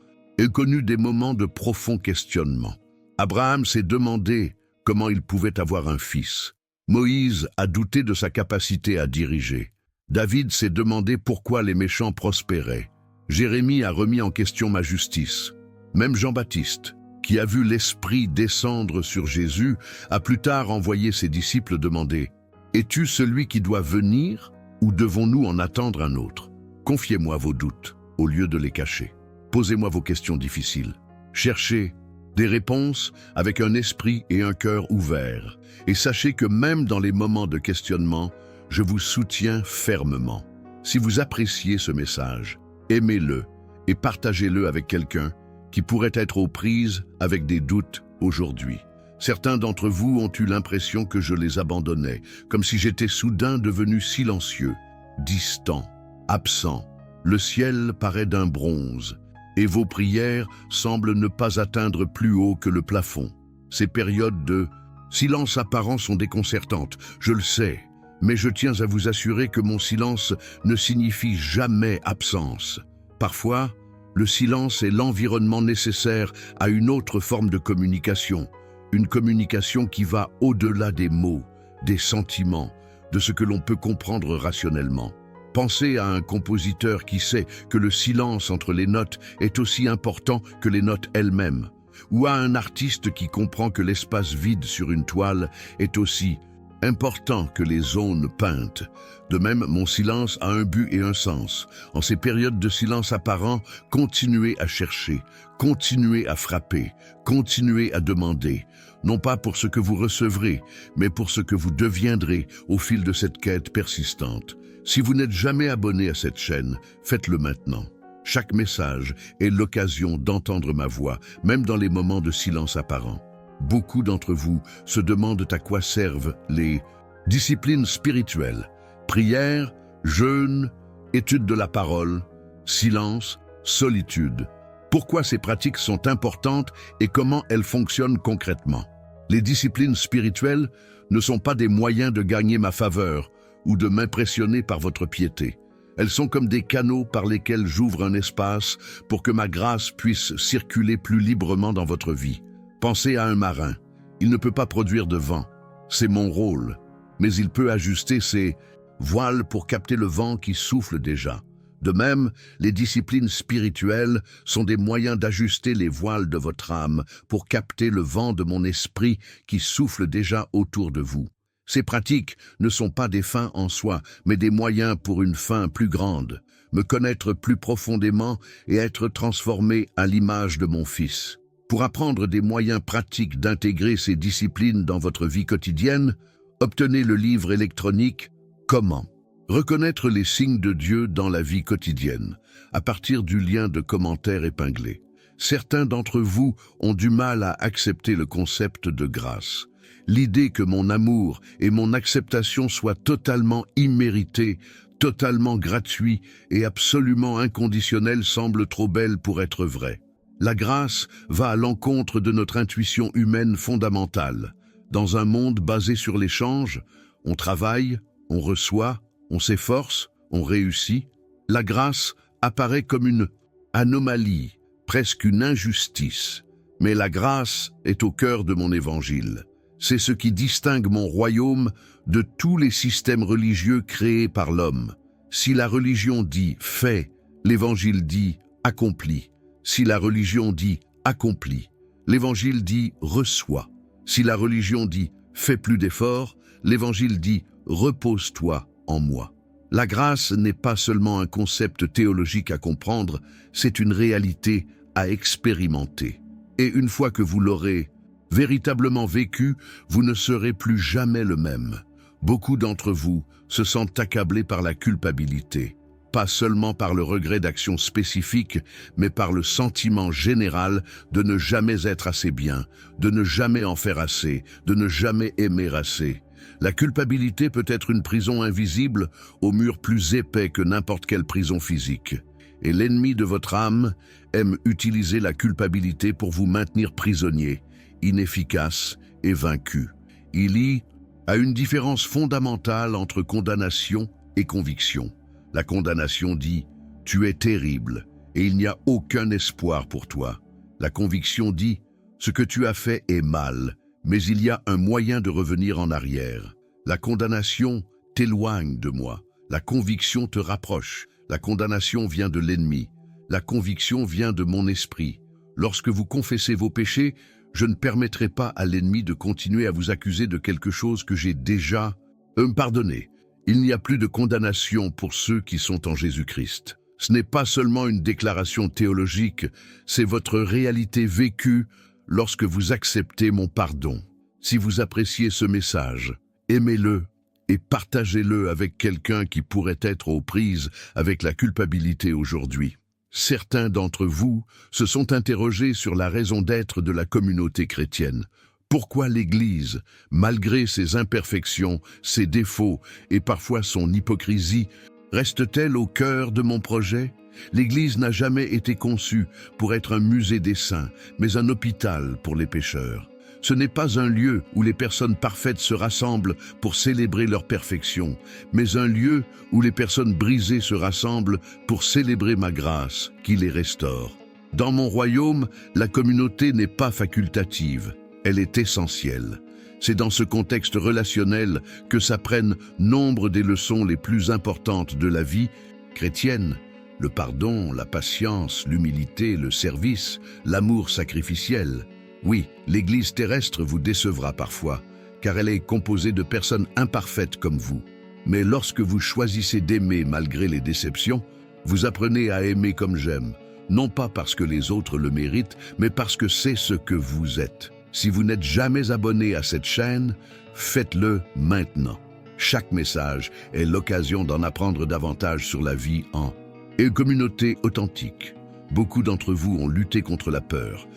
connu des moments de profond questionnement. Abraham s'est demandé comment il pouvait avoir un fils. Moïse a douté de sa capacité à diriger. David s'est demandé pourquoi les méchants prospéraient. Jérémie a remis en question ma justice. Même Jean-Baptiste, qui a vu l'Esprit descendre sur Jésus, a plus tard envoyé ses disciples demander « Es-tu celui qui doit venir ou devons-nous en attendre un autre ?» Confiez-moi vos doutes au lieu de les cacher. Posez-moi vos questions difficiles. Cherchez des réponses avec un esprit et un cœur ouverts. Et sachez que même dans les moments de questionnement, je vous soutiens fermement. Si vous appréciez ce message, aimez-le et partagez-le avec quelqu'un qui pourrait être aux prises avec des doutes aujourd'hui. Certains d'entre vous ont eu l'impression que je les abandonnais, comme si j'étais soudain devenu silencieux, distant, absent. Le ciel paraît d'un bronze, et vos prières semblent ne pas atteindre plus haut que le plafond. Ces périodes de silence apparent sont déconcertantes, je le sais, mais je tiens à vous assurer que mon silence ne signifie jamais absence. Parfois, le silence est l'environnement nécessaire à une autre forme de communication, une communication qui va au-delà des mots, des sentiments, de ce que l'on peut comprendre rationnellement. Pensez à un compositeur qui sait que le silence entre les notes est aussi important que les notes elles-mêmes, ou à un artiste qui comprend que l'espace vide sur une toile est aussi important que les zones peintes. De même, mon silence a un but et un sens. En ces périodes de silence apparent, continuez à chercher, continuez à frapper, continuez à demander, non pas pour ce que vous recevrez, mais pour ce que vous deviendrez au fil de cette quête persistante. Si vous n'êtes jamais abonné à cette chaîne, faites-le maintenant. Chaque message est l'occasion d'entendre ma voix, même dans les moments de silence apparent. Beaucoup d'entre vous se demandent à quoi servent les disciplines spirituelles, prière, jeûne, étude de la parole, silence, solitude. Pourquoi ces pratiques sont importantes et comment elles fonctionnent concrètement? Les disciplines spirituelles ne sont pas des moyens de gagner ma faveur ou de m'impressionner par votre piété. Elles sont comme des canaux par lesquels j'ouvre un espace pour que ma grâce puisse circuler plus librement dans votre vie. Pensez à un marin. Il ne peut pas produire de vent. C'est mon rôle. Mais il peut ajuster ses voiles pour capter le vent qui souffle déjà. De même, les disciplines spirituelles sont des moyens d'ajuster les voiles de votre âme pour capter le vent de mon esprit qui souffle déjà autour de vous. Ces pratiques ne sont pas des fins en soi, mais des moyens pour une fin plus grande, me connaître plus profondément et être transformé à l'image de mon Fils. Pour apprendre des moyens pratiques d'intégrer ces disciplines dans votre vie quotidienne, obtenez le livre électronique « Comment ? Reconnaître les signes de Dieu dans la vie quotidienne » à partir du lien de commentaires épinglé. Certains d'entre vous ont du mal à accepter le concept de grâce. L'idée que mon amour et mon acceptation soient totalement imméritées, totalement gratuits et absolument inconditionnels semble trop belle pour être vraie. La grâce va à l'encontre de notre intuition humaine fondamentale. Dans un monde basé sur l'échange, on travaille, on reçoit, on s'efforce, on réussit. La grâce apparaît comme une anomalie, presque une injustice. Mais la grâce est au cœur de mon évangile. C'est ce qui distingue mon royaume de tous les systèmes religieux créés par l'homme. Si la religion dit « fais », l'évangile dit « accomplis ». Si la religion dit « accomplis », l'évangile dit « reçois ». Si la religion dit « fais plus d'efforts », l'évangile dit « repose-toi en moi ». La grâce n'est pas seulement un concept théologique à comprendre, c'est une réalité à expérimenter. Et une fois que vous l'aurez véritablement vécu, vous ne serez plus jamais le même. Beaucoup d'entre vous se sentent accablés par la culpabilité, pas seulement par le regret d'actions spécifiques, mais par le sentiment général de ne jamais être assez bien, de ne jamais en faire assez, de ne jamais aimer assez. La culpabilité peut être une prison invisible aux murs plus épais que n'importe quelle prison physique. Et l'ennemi de votre âme aime utiliser la culpabilité pour vous maintenir prisonnier, inefficace et vaincu. Il y a une différence fondamentale entre condamnation et conviction. La condamnation dit « tu es terrible et il n'y a aucun espoir pour toi ». La conviction dit « ce que tu as fait est mal, mais il y a un moyen de revenir en arrière ». La condamnation t'éloigne de moi, la conviction te rapproche. La condamnation vient de l'ennemi, la conviction vient de mon esprit. Lorsque vous confessez vos péchés, je ne permettrai pas à l'ennemi de continuer à vous accuser de quelque chose que j'ai déjà pardonné. Il n'y a plus de condamnation pour ceux qui sont en Jésus-Christ. Ce n'est pas seulement une déclaration théologique, c'est votre réalité vécue lorsque vous acceptez mon pardon. Si vous appréciez ce message, aimez-le et partagez-le avec quelqu'un qui pourrait être aux prises avec la culpabilité aujourd'hui. Certains d'entre vous se sont interrogés sur la raison d'être de la communauté chrétienne. Pourquoi l'Église, malgré ses imperfections, ses défauts et parfois son hypocrisie, reste-t-elle au cœur de mon projet? L'Église n'a jamais été conçue pour être un musée des saints, mais un hôpital pour les pécheurs. Ce n'est pas un lieu où les personnes parfaites se rassemblent pour célébrer leur perfection, mais un lieu où les personnes brisées se rassemblent pour célébrer ma grâce qui les restaure. Dans mon royaume, la communauté n'est pas facultative, elle est essentielle. C'est dans ce contexte relationnel que s'apprennent nombre des leçons les plus importantes de la vie chrétienne. Le pardon, la patience, l'humilité, le service, l'amour sacrificiel. Oui, l'Église terrestre vous décevra parfois, car elle est composée de personnes imparfaites comme vous. Mais lorsque vous choisissez d'aimer malgré les déceptions, vous apprenez à aimer comme j'aime, non pas parce que les autres le méritent, mais parce que c'est ce que vous êtes. Si vous n'êtes jamais abonné à cette chaîne, faites-le maintenant. Chaque message est l'occasion d'en apprendre davantage sur la vie en communauté authentique. Beaucoup d'entre vous ont lutté contre la peur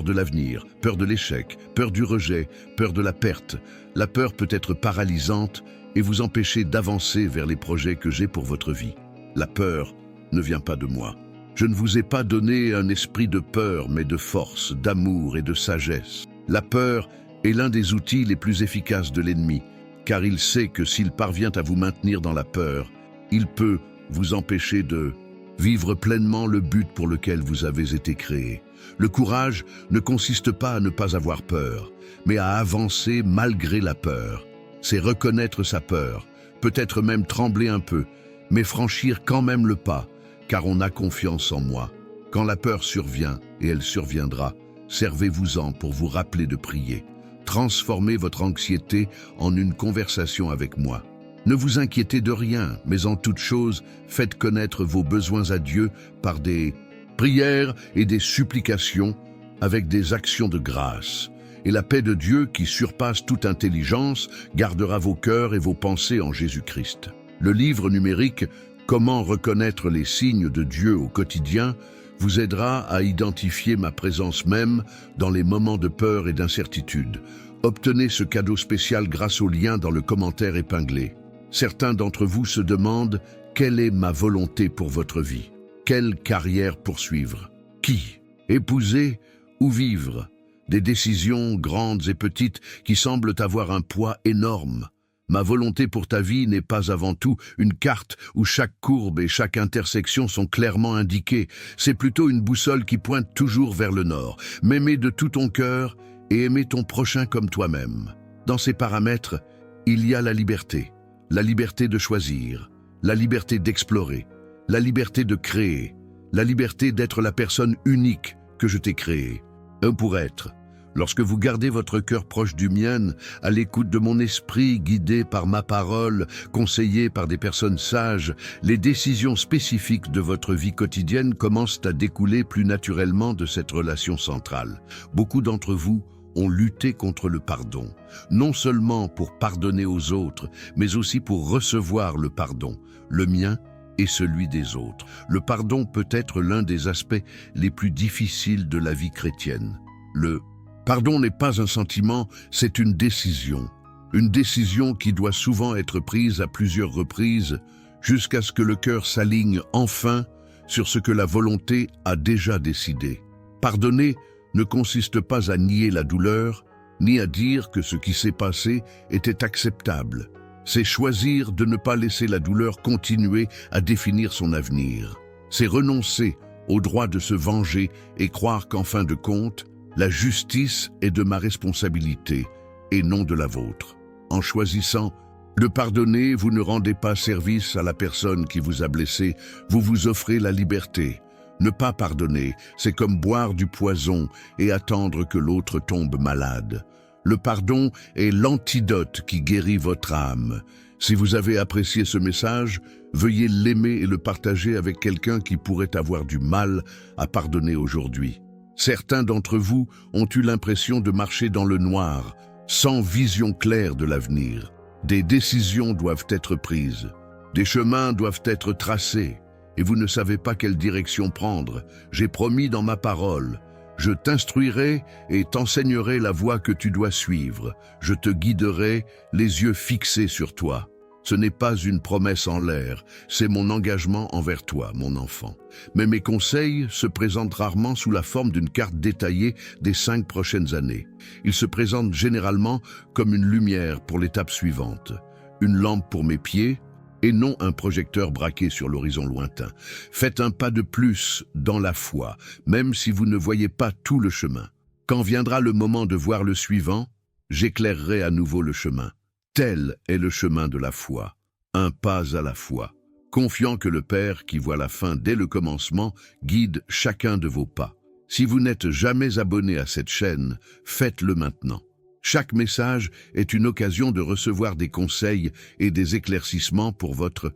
de l'avenir, peur de l'échec, peur du rejet, peur de la perte. La peur peut être paralysante et vous empêcher d'avancer vers les projets que j'ai pour votre vie. La peur ne vient pas de moi. Je ne vous ai pas donné un esprit de peur, mais de force, d'amour et de sagesse. La peur est l'un des outils les plus efficaces de l'ennemi, car il sait que s'il parvient à vous maintenir dans la peur, il peut vous empêcher de vivre pleinement le but pour lequel vous avez été créé. Le courage ne consiste pas à ne pas avoir peur, mais à avancer malgré la peur. C'est reconnaître sa peur, peut-être même trembler un peu, mais franchir quand même le pas, car on a confiance en moi. Quand la peur survient, et elle surviendra, servez-vous-en pour vous rappeler de prier. Transformez votre anxiété en une conversation avec moi. Ne vous inquiétez de rien, mais en toute chose, faites connaître vos besoins à Dieu par des prières et des supplications avec des actions de grâce. Et la paix de Dieu, qui surpasse toute intelligence, gardera vos cœurs et vos pensées en Jésus-Christ. Le livre numérique « Comment reconnaître les signes de Dieu au quotidien » vous aidera à identifier ma présence même dans les moments de peur et d'incertitude. Obtenez ce cadeau spécial grâce au lien dans le commentaire épinglé. Certains d'entre vous se demandent « Quelle est ma volonté pour votre vie ? Quelle carrière poursuivre ? Qui ? Épouser ou vivre ?» Des décisions grandes et petites qui semblent avoir un poids énorme. Ma volonté pour ta vie n'est pas avant tout une carte où chaque courbe et chaque intersection sont clairement indiquées. C'est plutôt une boussole qui pointe toujours vers le nord. M'aimer de tout ton cœur et aimer ton prochain comme toi-même. Dans ces paramètres, il y a la liberté de choisir, la liberté d'explorer, la liberté de créer, la liberté d'être la personne unique que je t'ai créée. Un pour être. Lorsque vous gardez votre cœur proche du mien, à l'écoute de mon esprit, guidé par ma parole, conseillé par des personnes sages, les décisions spécifiques de votre vie quotidienne commencent à découler plus naturellement de cette relation centrale. Beaucoup d'entre vous ont lutté contre le pardon, non seulement pour pardonner aux autres, mais aussi pour recevoir le pardon, le mien et celui des autres. Le pardon peut être l'un des aspects les plus difficiles de la vie chrétienne. Le pardon n'est pas un sentiment, c'est une décision. Une décision qui doit souvent être prise à plusieurs reprises jusqu'à ce que le cœur s'aligne enfin sur ce que la volonté a déjà décidé. Pardonner ne consiste pas à nier la douleur, ni à dire que ce qui s'est passé était acceptable. C'est choisir de ne pas laisser la douleur continuer à définir son avenir. C'est renoncer au droit de se venger et croire qu'en fin de compte, la justice est de ma responsabilité et non de la vôtre. En choisissant de pardonner, vous ne rendez pas service à la personne qui vous a blessé, vous vous offrez la liberté. Ne pas pardonner, c'est comme boire du poison et attendre que l'autre tombe malade. Le pardon est l'antidote qui guérit votre âme. Si vous avez apprécié ce message, veuillez l'aimer et le partager avec quelqu'un qui pourrait avoir du mal à pardonner aujourd'hui. Certains d'entre vous ont eu l'impression de marcher dans le noir, sans vision claire de l'avenir. Des décisions doivent être prises, des chemins doivent être tracés, et vous ne savez pas quelle direction prendre. J'ai promis dans ma parole, je t'instruirai et t'enseignerai la voie que tu dois suivre. Je te guiderai, les yeux fixés sur toi. Ce n'est pas une promesse en l'air, c'est mon engagement envers toi, mon enfant. Mais mes conseils se présentent rarement sous la forme d'une carte détaillée des 5 prochaines années. Ils se présentent généralement comme une lumière pour l'étape suivante, une lampe pour mes pieds, et non un projecteur braqué sur l'horizon lointain. Faites un pas de plus dans la foi, même si vous ne voyez pas tout le chemin. Quand viendra le moment de voir le suivant, j'éclairerai à nouveau le chemin. Tel est le chemin de la foi, un pas à la fois, confiant que le Père, qui voit la fin dès le commencement, guide chacun de vos pas. Si vous n'êtes jamais abonné à cette chaîne, faites-le maintenant. Chaque message est une occasion de recevoir des conseils et des éclaircissements pour votre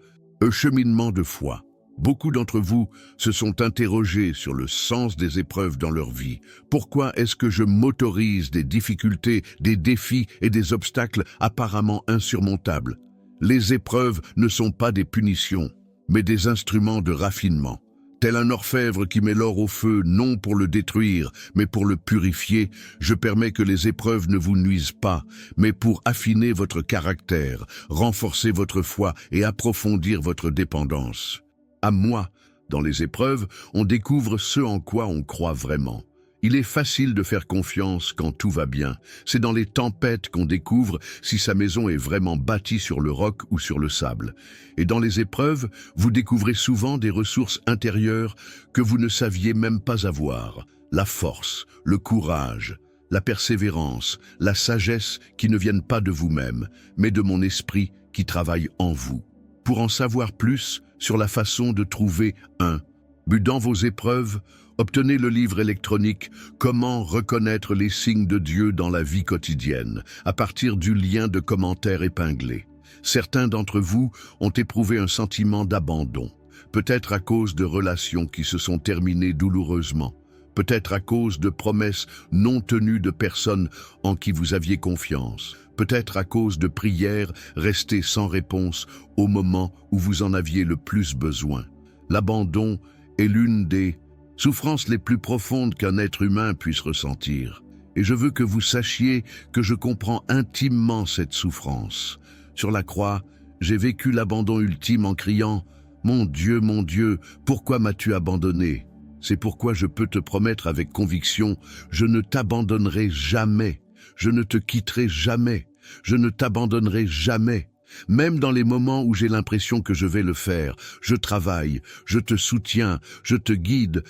cheminement de foi. Beaucoup d'entre vous se sont interrogés sur le sens des épreuves dans leur vie. Pourquoi est-ce que je m'autorise des difficultés, des défis et des obstacles apparemment insurmontables? Les épreuves ne sont pas des punitions, mais des instruments de raffinement. Tel un orfèvre qui met l'or au feu, non pour le détruire, mais pour le purifier, je permets que les épreuves ne vous nuisent pas, mais pour affiner votre caractère, renforcer votre foi et approfondir votre dépendance. À moi, dans les épreuves, on découvre ce en quoi on croit vraiment. Il est facile de faire confiance quand tout va bien. C'est dans les tempêtes qu'on découvre si sa maison est vraiment bâtie sur le roc ou sur le sable. Et dans les épreuves, vous découvrez souvent des ressources intérieures que vous ne saviez même pas avoir. La force, le courage, la persévérance, la sagesse qui ne viennent pas de vous-même, mais de mon esprit qui travaille en vous. Pour en savoir plus sur la façon de trouver un but dans vos épreuves, obtenez le livre électronique « Comment reconnaître les signes de Dieu dans la vie quotidienne » à partir du lien de commentaires épinglé. Certains d'entre vous ont éprouvé un sentiment d'abandon, peut-être à cause de relations qui se sont terminées douloureusement, peut-être à cause de promesses non tenues de personnes en qui vous aviez confiance, peut-être à cause de prières restées sans réponse au moment où vous en aviez le plus besoin. L'abandon est l'une des souffrances les plus profondes qu'un être humain puisse ressentir. Et je veux que vous sachiez que je comprends intimement cette souffrance. Sur la croix, j'ai vécu l'abandon ultime en criant « Mon Dieu, pourquoi m'as-tu abandonné ?» C'est pourquoi je peux te promettre avec conviction, je ne t'abandonnerai jamais, je ne te quitterai jamais. Je ne t'abandonnerai jamais. Même dans les moments où j'ai l'impression que je vais le faire, je travaille, je te soutiens, je te guide,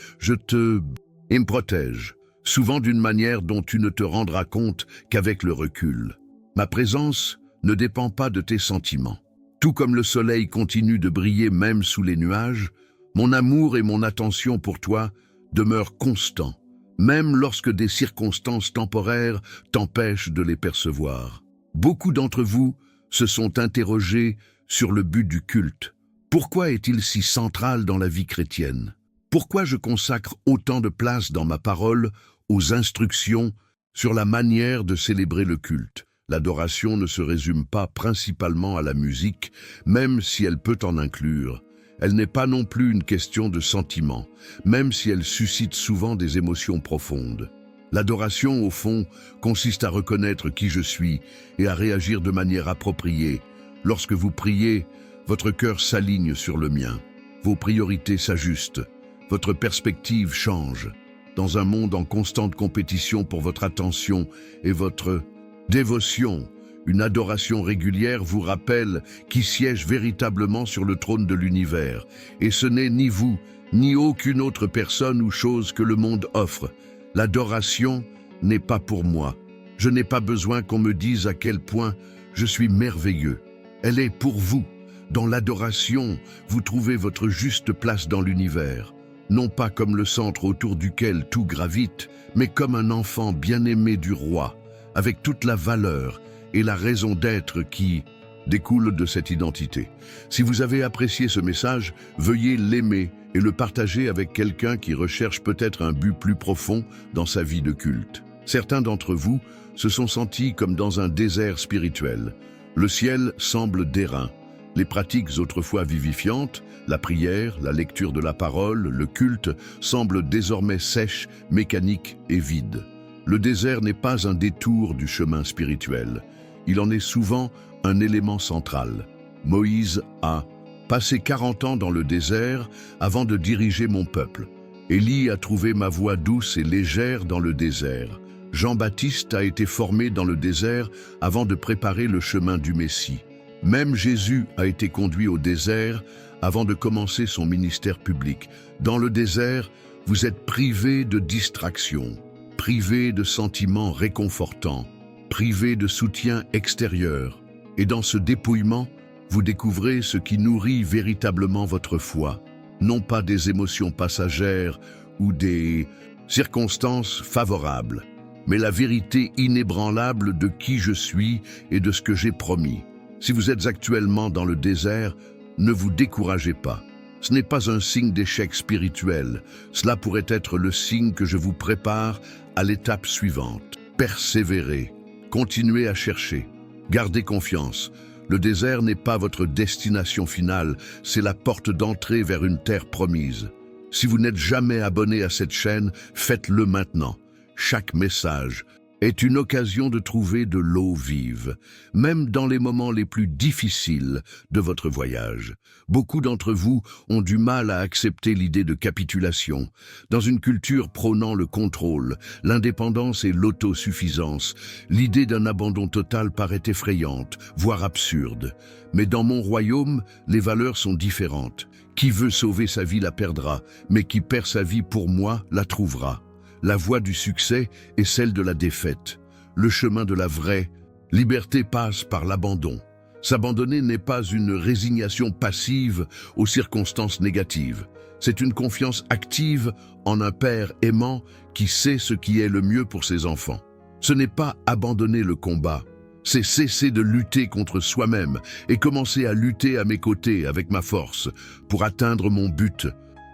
et me protège, souvent d'une manière dont tu ne te rendras compte qu'avec le recul. Ma présence ne dépend pas de tes sentiments. Tout comme le soleil continue de briller même sous les nuages, mon amour et mon attention pour toi demeurent constants, même lorsque des circonstances temporaires t'empêchent de les percevoir. Beaucoup d'entre vous se sont interrogés sur le but du culte. Pourquoi est-il si central dans la vie chrétienne? Pourquoi je consacre autant de place dans ma parole aux instructions sur la manière de célébrer le culte? L'adoration ne se résume pas principalement à la musique, même si elle peut en inclure. Elle n'est pas non plus une question de sentiment, même si elle suscite souvent des émotions profondes. L'adoration, au fond, consiste à reconnaître qui je suis et à réagir de manière appropriée. Lorsque vous priez, votre cœur s'aligne sur le mien. Vos priorités s'ajustent. Votre perspective change. Dans un monde en constante compétition pour votre attention et votre dévotion, une adoration régulière vous rappelle qui siège véritablement sur le trône de l'univers. Et ce n'est ni vous, ni aucune autre personne ou chose que le monde offre. L'adoration n'est pas pour moi. Je n'ai pas besoin qu'on me dise à quel point je suis merveilleux. Elle est pour vous. Dans l'adoration, vous trouvez votre juste place dans l'univers. Non pas comme le centre autour duquel tout gravite, mais comme un enfant bien-aimé du roi, avec toute la valeur et la raison d'être qui découle de cette identité. Si vous avez apprécié ce message, veuillez l'aimer et le partager avec quelqu'un qui recherche peut-être un but plus profond dans sa vie de culte. Certains d'entre vous se sont sentis comme dans un désert spirituel. Le ciel semble d'airain. Les pratiques autrefois vivifiantes, la prière, la lecture de la parole, le culte, semblent désormais sèches, mécaniques et vides. Le désert n'est pas un détour du chemin spirituel. Il en est souvent un élément central. Moïse a passé 40 ans dans le désert avant de diriger mon peuple. Élie a trouvé ma voix douce et légère dans le désert. Jean-Baptiste a été formé dans le désert avant de préparer le chemin du Messie. Même Jésus a été conduit au désert avant de commencer son ministère public. Dans le désert, vous êtes privé de distractions, privé de sentiments réconfortants, privé de soutien extérieur. Et dans ce dépouillement, vous découvrez ce qui nourrit véritablement votre foi, non pas des émotions passagères ou des circonstances favorables, mais la vérité inébranlable de qui je suis et de ce que j'ai promis. Si vous êtes actuellement dans le désert, ne vous découragez pas. Ce n'est pas un signe d'échec spirituel. Cela pourrait être le signe que je vous prépare à l'étape suivante. Persévérez, continuez à chercher, gardez confiance. Le désert n'est pas votre destination finale, c'est la porte d'entrée vers une terre promise. Si vous n'êtes jamais abonné à cette chaîne, faites-le maintenant. Chaque message est une occasion de trouver de l'eau vive, même dans les moments les plus difficiles de votre voyage. Beaucoup d'entre vous ont du mal à accepter l'idée de capitulation. Dans une culture prônant le contrôle, l'indépendance et l'autosuffisance, l'idée d'un abandon total paraît effrayante, voire absurde. Mais dans mon royaume, les valeurs sont différentes. Qui veut sauver sa vie la perdra, mais qui perd sa vie pour moi la trouvera. La voie du succès est celle de la défaite. Le chemin de la vraie liberté passe par l'abandon. S'abandonner n'est pas une résignation passive aux circonstances négatives. C'est une confiance active en un père aimant qui sait ce qui est le mieux pour ses enfants. Ce n'est pas abandonner le combat, c'est cesser de lutter contre soi-même et commencer à lutter à mes côtés avec ma force pour atteindre mon but.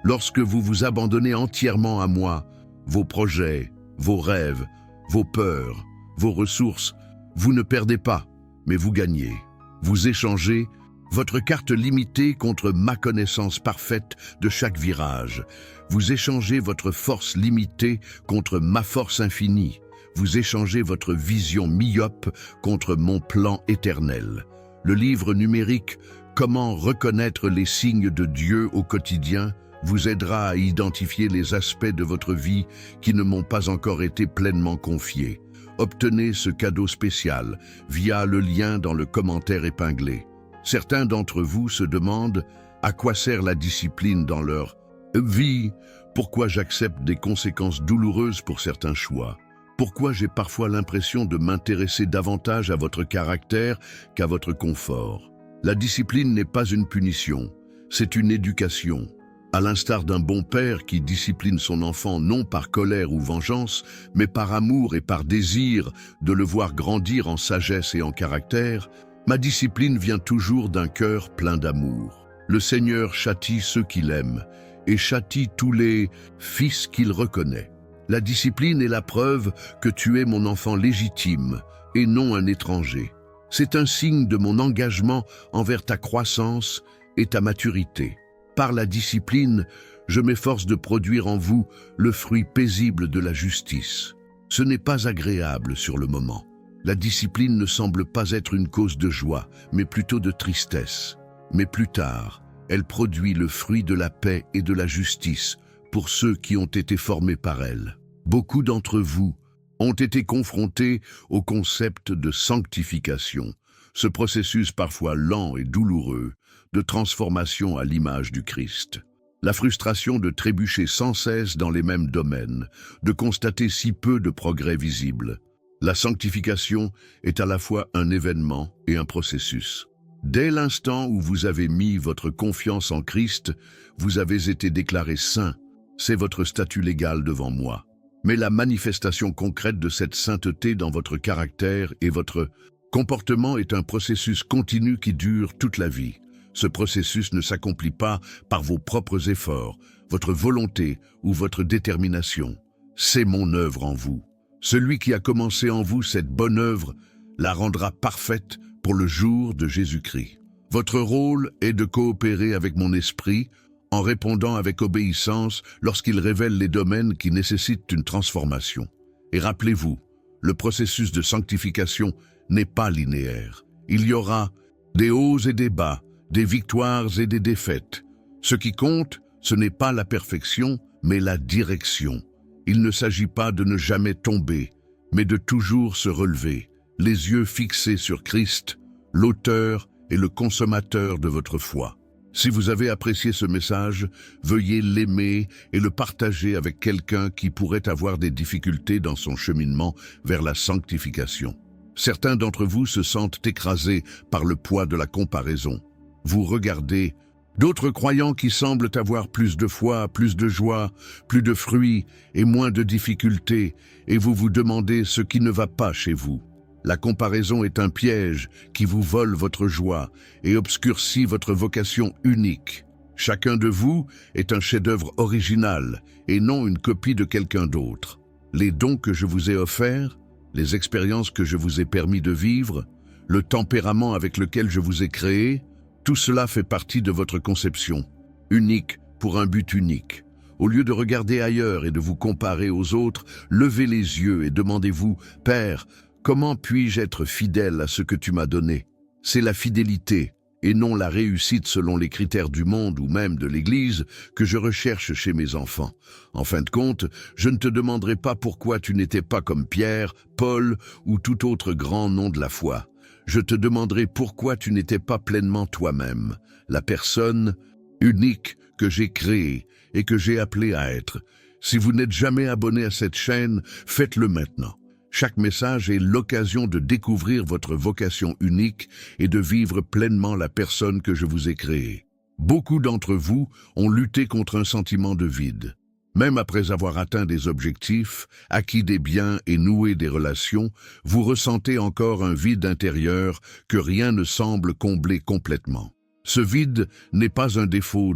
Lorsque vous vous abandonnez entièrement à moi, vos projets, vos rêves, vos peurs, vos ressources, vous ne perdez pas, mais vous gagnez. Vous échangez votre carte limitée contre ma connaissance parfaite de chaque virage. Vous échangez votre force limitée contre ma force infinie. Vous échangez votre vision myope contre mon plan éternel. Le livre numérique « Comment reconnaître les signes de Dieu au quotidien » vous aidera à identifier les aspects de votre vie qui ne m'ont pas encore été pleinement confiés. obtenez ce cadeau spécial via le lien dans le commentaire épinglé. Certains d'entre vous se demandent à quoi sert la discipline dans leur vie, pourquoi j'accepte des conséquences douloureuses pour certains choix, pourquoi j'ai parfois l'impression de m'intéresser davantage à votre caractère qu'à votre confort. La discipline n'est pas une punition, c'est une éducation. À l'instar d'un bon père qui discipline son enfant non par colère ou vengeance, mais par amour et par désir de le voir grandir en sagesse et en caractère, ma discipline vient toujours d'un cœur plein d'amour. Le Seigneur châtie ceux qu'il aime et châtie tous les fils qu'il reconnaît. La discipline est la preuve que tu es mon enfant légitime et non un étranger. C'est un signe de mon engagement envers ta croissance et ta maturité. Par la discipline, je m'efforce de produire en vous le fruit paisible de la justice. Ce n'est pas agréable sur le moment. La discipline ne semble pas être une cause de joie, mais plutôt de tristesse. Mais plus tard, elle produit le fruit de la paix et de la justice pour ceux qui ont été formés par elle. Beaucoup d'entre vous ont été confrontés au concept de sanctification, ce processus parfois lent et douloureux de transformation à l'image du Christ. La frustration de trébucher sans cesse dans les mêmes domaines, de constater si peu de progrès visibles. La sanctification est à la fois un événement et un processus. Dès l'instant où vous avez mis votre confiance en Christ, vous avez été déclaré saint. C'est votre statut légal devant moi. Mais la manifestation concrète de cette sainteté dans votre caractère et votre comportement est un processus continu qui dure toute la vie. Ce processus ne s'accomplit pas par vos propres efforts, votre volonté ou votre détermination. C'est mon œuvre en vous. Celui qui a commencé en vous cette bonne œuvre la rendra parfaite pour le jour de Jésus-Christ. Votre rôle est de coopérer avec mon esprit en répondant avec obéissance lorsqu'il révèle les domaines qui nécessitent une transformation. Et rappelez-vous, le processus de sanctification n'est pas linéaire. Il y aura des hauts et des bas, des victoires et des défaites. Ce qui compte, ce n'est pas la perfection, mais la direction. Il ne s'agit pas de ne jamais tomber, mais de toujours se relever, les yeux fixés sur Christ, l'auteur et le consommateur de votre foi. Si vous avez apprécié ce message, veuillez l'aimer et le partager avec quelqu'un qui pourrait avoir des difficultés dans son cheminement vers la sanctification. Certains d'entre vous se sentent écrasés par le poids de la comparaison. Vous regardez d'autres croyants qui semblent avoir plus de foi, plus de joie, plus de fruits et moins de difficultés, et vous vous demandez ce qui ne va pas chez vous. La comparaison est un piège qui vous vole votre joie et obscurcit votre vocation unique. Chacun de vous est un chef-d'œuvre original et non une copie de quelqu'un d'autre. Les dons que je vous ai offerts, les expériences que je vous ai permis de vivre, le tempérament avec lequel je vous ai créé, tout cela fait partie de votre conception, unique pour un but unique. Au lieu de regarder ailleurs et de vous comparer aux autres, levez les yeux et demandez-vous, « Père, comment puis-je être fidèle à ce que tu m'as donné ?» C'est la fidélité, et non la réussite selon les critères du monde ou même de l'Église, que je recherche chez mes enfants. En fin de compte, je ne te demanderai pas pourquoi tu n'étais pas comme Pierre, Paul ou tout autre grand nom de la foi. Je te demanderai pourquoi tu n'étais pas pleinement toi-même, la personne unique que j'ai créée et que j'ai appelée à être. Si vous n'êtes jamais abonné à cette chaîne, faites-le maintenant. Chaque message est l'occasion de découvrir votre vocation unique et de vivre pleinement la personne que je vous ai créée. Beaucoup d'entre vous ont lutté contre un sentiment de vide. Même après avoir atteint des objectifs, acquis des biens et noué des relations, vous ressentez encore un vide intérieur que rien ne semble combler complètement. Ce vide n'est pas un défaut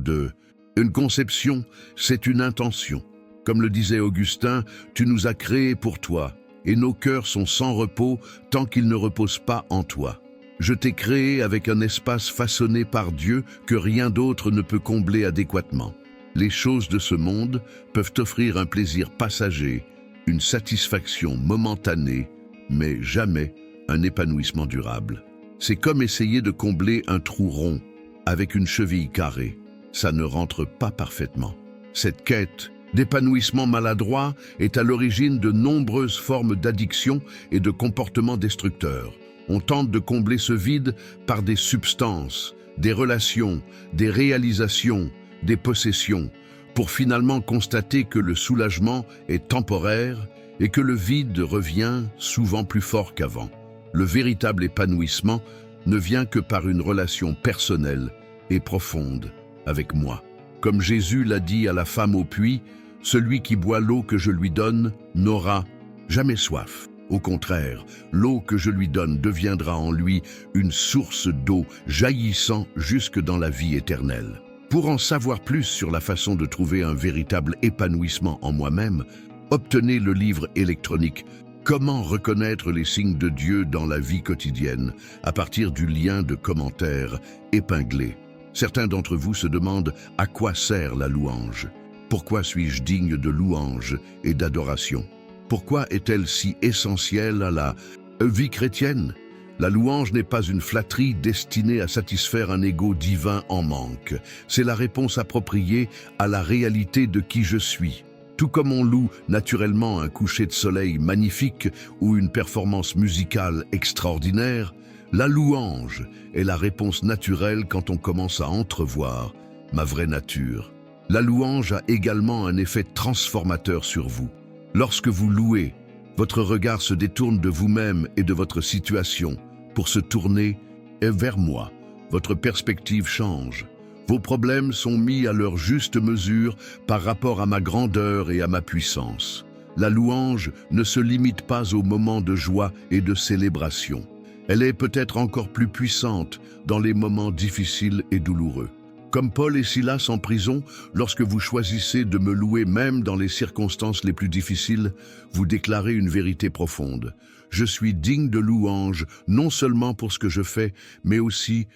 une conception, c'est une intention. Comme le disait Augustin, tu nous as créés pour toi, et nos cœurs sont sans repos tant qu'ils ne reposent pas en toi. Je t'ai créé avec un espace façonné par Dieu que rien d'autre ne peut combler adéquatement. Les choses de ce monde peuvent offrir un plaisir passager, une satisfaction momentanée, mais jamais un épanouissement durable. C'est comme essayer de combler un trou rond avec une cheville carrée. Ça ne rentre pas parfaitement. Cette quête d'épanouissement maladroit est à l'origine de nombreuses formes d'addiction et de comportements destructeurs. On tente de combler ce vide par des substances, des relations, des réalisations, des possessions, pour finalement constater que le soulagement est temporaire et que le vide revient souvent plus fort qu'avant. Le véritable épanouissement ne vient que par une relation personnelle et profonde avec moi. Comme Jésus l'a dit à la femme au puits, « Celui qui boit l'eau que je lui donne n'aura jamais soif. Au contraire, l'eau que je lui donne deviendra en lui une source d'eau jaillissant jusque dans la vie éternelle. » Pour en savoir plus sur la façon de trouver un véritable épanouissement en moi-même, obtenez le livre électronique « Comment reconnaître les signes de Dieu dans la vie quotidienne » à partir du lien de commentaires épinglé. Certains d'entre vous se demandent à quoi sert la louange. Pourquoi suis-je digne de louange et d'adoration? Pourquoi est-elle si essentielle à la vie chrétienne? La louange n'est pas une flatterie destinée à satisfaire un ego divin en manque. C'est la réponse appropriée à la réalité de qui je suis. Tout comme on loue naturellement un coucher de soleil magnifique ou une performance musicale extraordinaire, la louange est la réponse naturelle quand on commence à entrevoir ma vraie nature. La louange a également un effet transformateur sur vous. Lorsque vous louez, votre regard se détourne de vous-même et de votre situation pour se tourner vers moi. Votre perspective change. Vos problèmes sont mis à leur juste mesure par rapport à ma grandeur et à ma puissance. La louange ne se limite pas aux moments de joie et de célébration. Elle est peut-être encore plus puissante dans les moments difficiles et douloureux. Comme Paul et Silas en prison, lorsque vous choisissez de me louer même dans les circonstances les plus difficiles, vous déclarez une vérité profonde. Je suis digne de louange, non seulement pour ce que je fais, mais aussi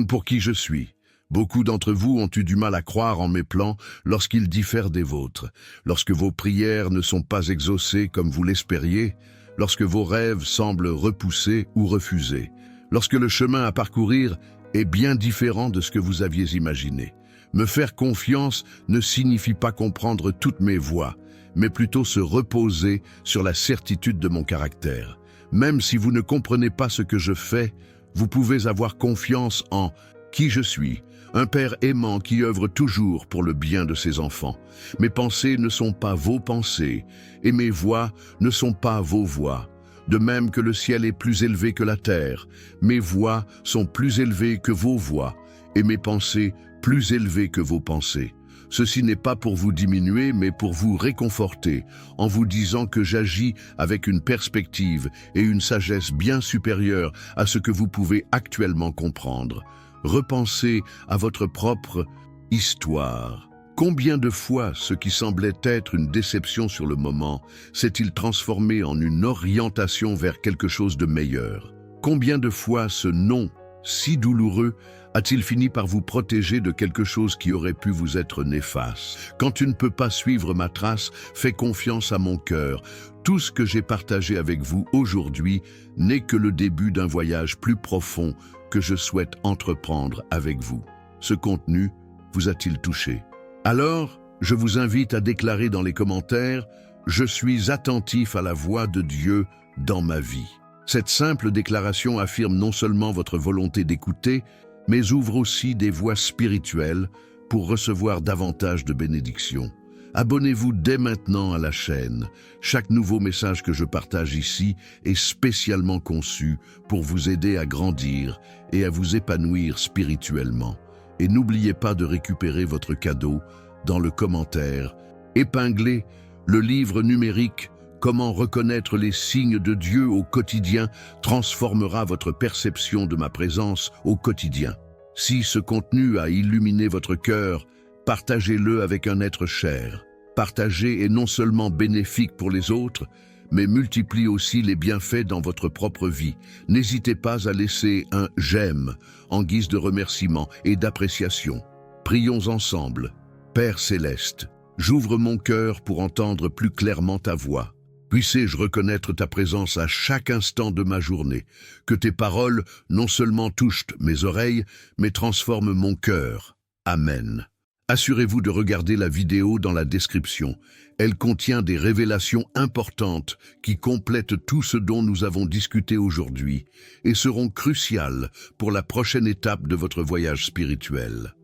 pour qui je suis. Beaucoup d'entre vous ont eu du mal à croire en mes plans lorsqu'ils diffèrent des vôtres, lorsque vos prières ne sont pas exaucées comme vous l'espériez, lorsque vos rêves semblent repoussés ou refusés, lorsque le chemin à parcourir est bien différent de ce que vous aviez imaginé. Me faire confiance ne signifie pas comprendre toutes mes voies, mais plutôt se reposer sur la certitude de mon caractère. Même si vous ne comprenez pas ce que je fais, vous pouvez avoir confiance en qui je suis, un père aimant qui œuvre toujours pour le bien de ses enfants. Mes pensées ne sont pas vos pensées, et mes voix ne sont pas vos voix. De même que le ciel est plus élevé que la terre, mes voix sont plus élevées que vos voix, et mes pensées plus élevées que vos pensées. Ceci n'est pas pour vous diminuer, mais pour vous réconforter, en vous disant que j'agis avec une perspective et une sagesse bien supérieures à ce que vous pouvez actuellement comprendre. Repensez à votre propre histoire. Combien de fois ce qui semblait être une déception sur le moment s'est-il transformé en une orientation vers quelque chose de meilleur? Combien de fois ce non si douloureux a-t-il fini par vous protéger de quelque chose qui aurait pu vous être néfaste? Quand tu ne peux pas suivre ma trace, fais confiance à mon cœur. Tout ce que j'ai partagé avec vous aujourd'hui n'est que le début d'un voyage plus profond que je souhaite entreprendre avec vous. Ce contenu vous a-t-il touché? Alors, je vous invite à déclarer dans les commentaires « Je suis attentif à la voix de Dieu dans ma vie ». Cette simple déclaration affirme non seulement votre volonté d'écouter, mais ouvre aussi des voies spirituelles pour recevoir davantage de bénédictions. Abonnez-vous dès maintenant à la chaîne. Chaque nouveau message que je partage ici est spécialement conçu pour vous aider à grandir et à vous épanouir spirituellement. Et n'oubliez pas de récupérer votre cadeau dans le commentaire. Épinglez le livre numérique « Comment reconnaître les signes de Dieu au quotidien » transformera votre perception de ma présence au quotidien. Si ce contenu a illuminé votre cœur, partagez-le avec un être cher. Partager est non seulement bénéfique pour les autres, mais multiplie aussi les bienfaits dans votre propre vie. N'hésitez pas à laisser un « j'aime » en guise de remerciement et d'appréciation. Prions ensemble. Père céleste, j'ouvre mon cœur pour entendre plus clairement ta voix. Puissé-je reconnaître ta présence à chaque instant de ma journée, que tes paroles non seulement touchent mes oreilles, mais transforment mon cœur. Amen. Assurez-vous de regarder la vidéo dans la description. Elle contient des révélations importantes qui complètent tout ce dont nous avons discuté aujourd'hui et seront cruciales pour la prochaine étape de votre voyage spirituel.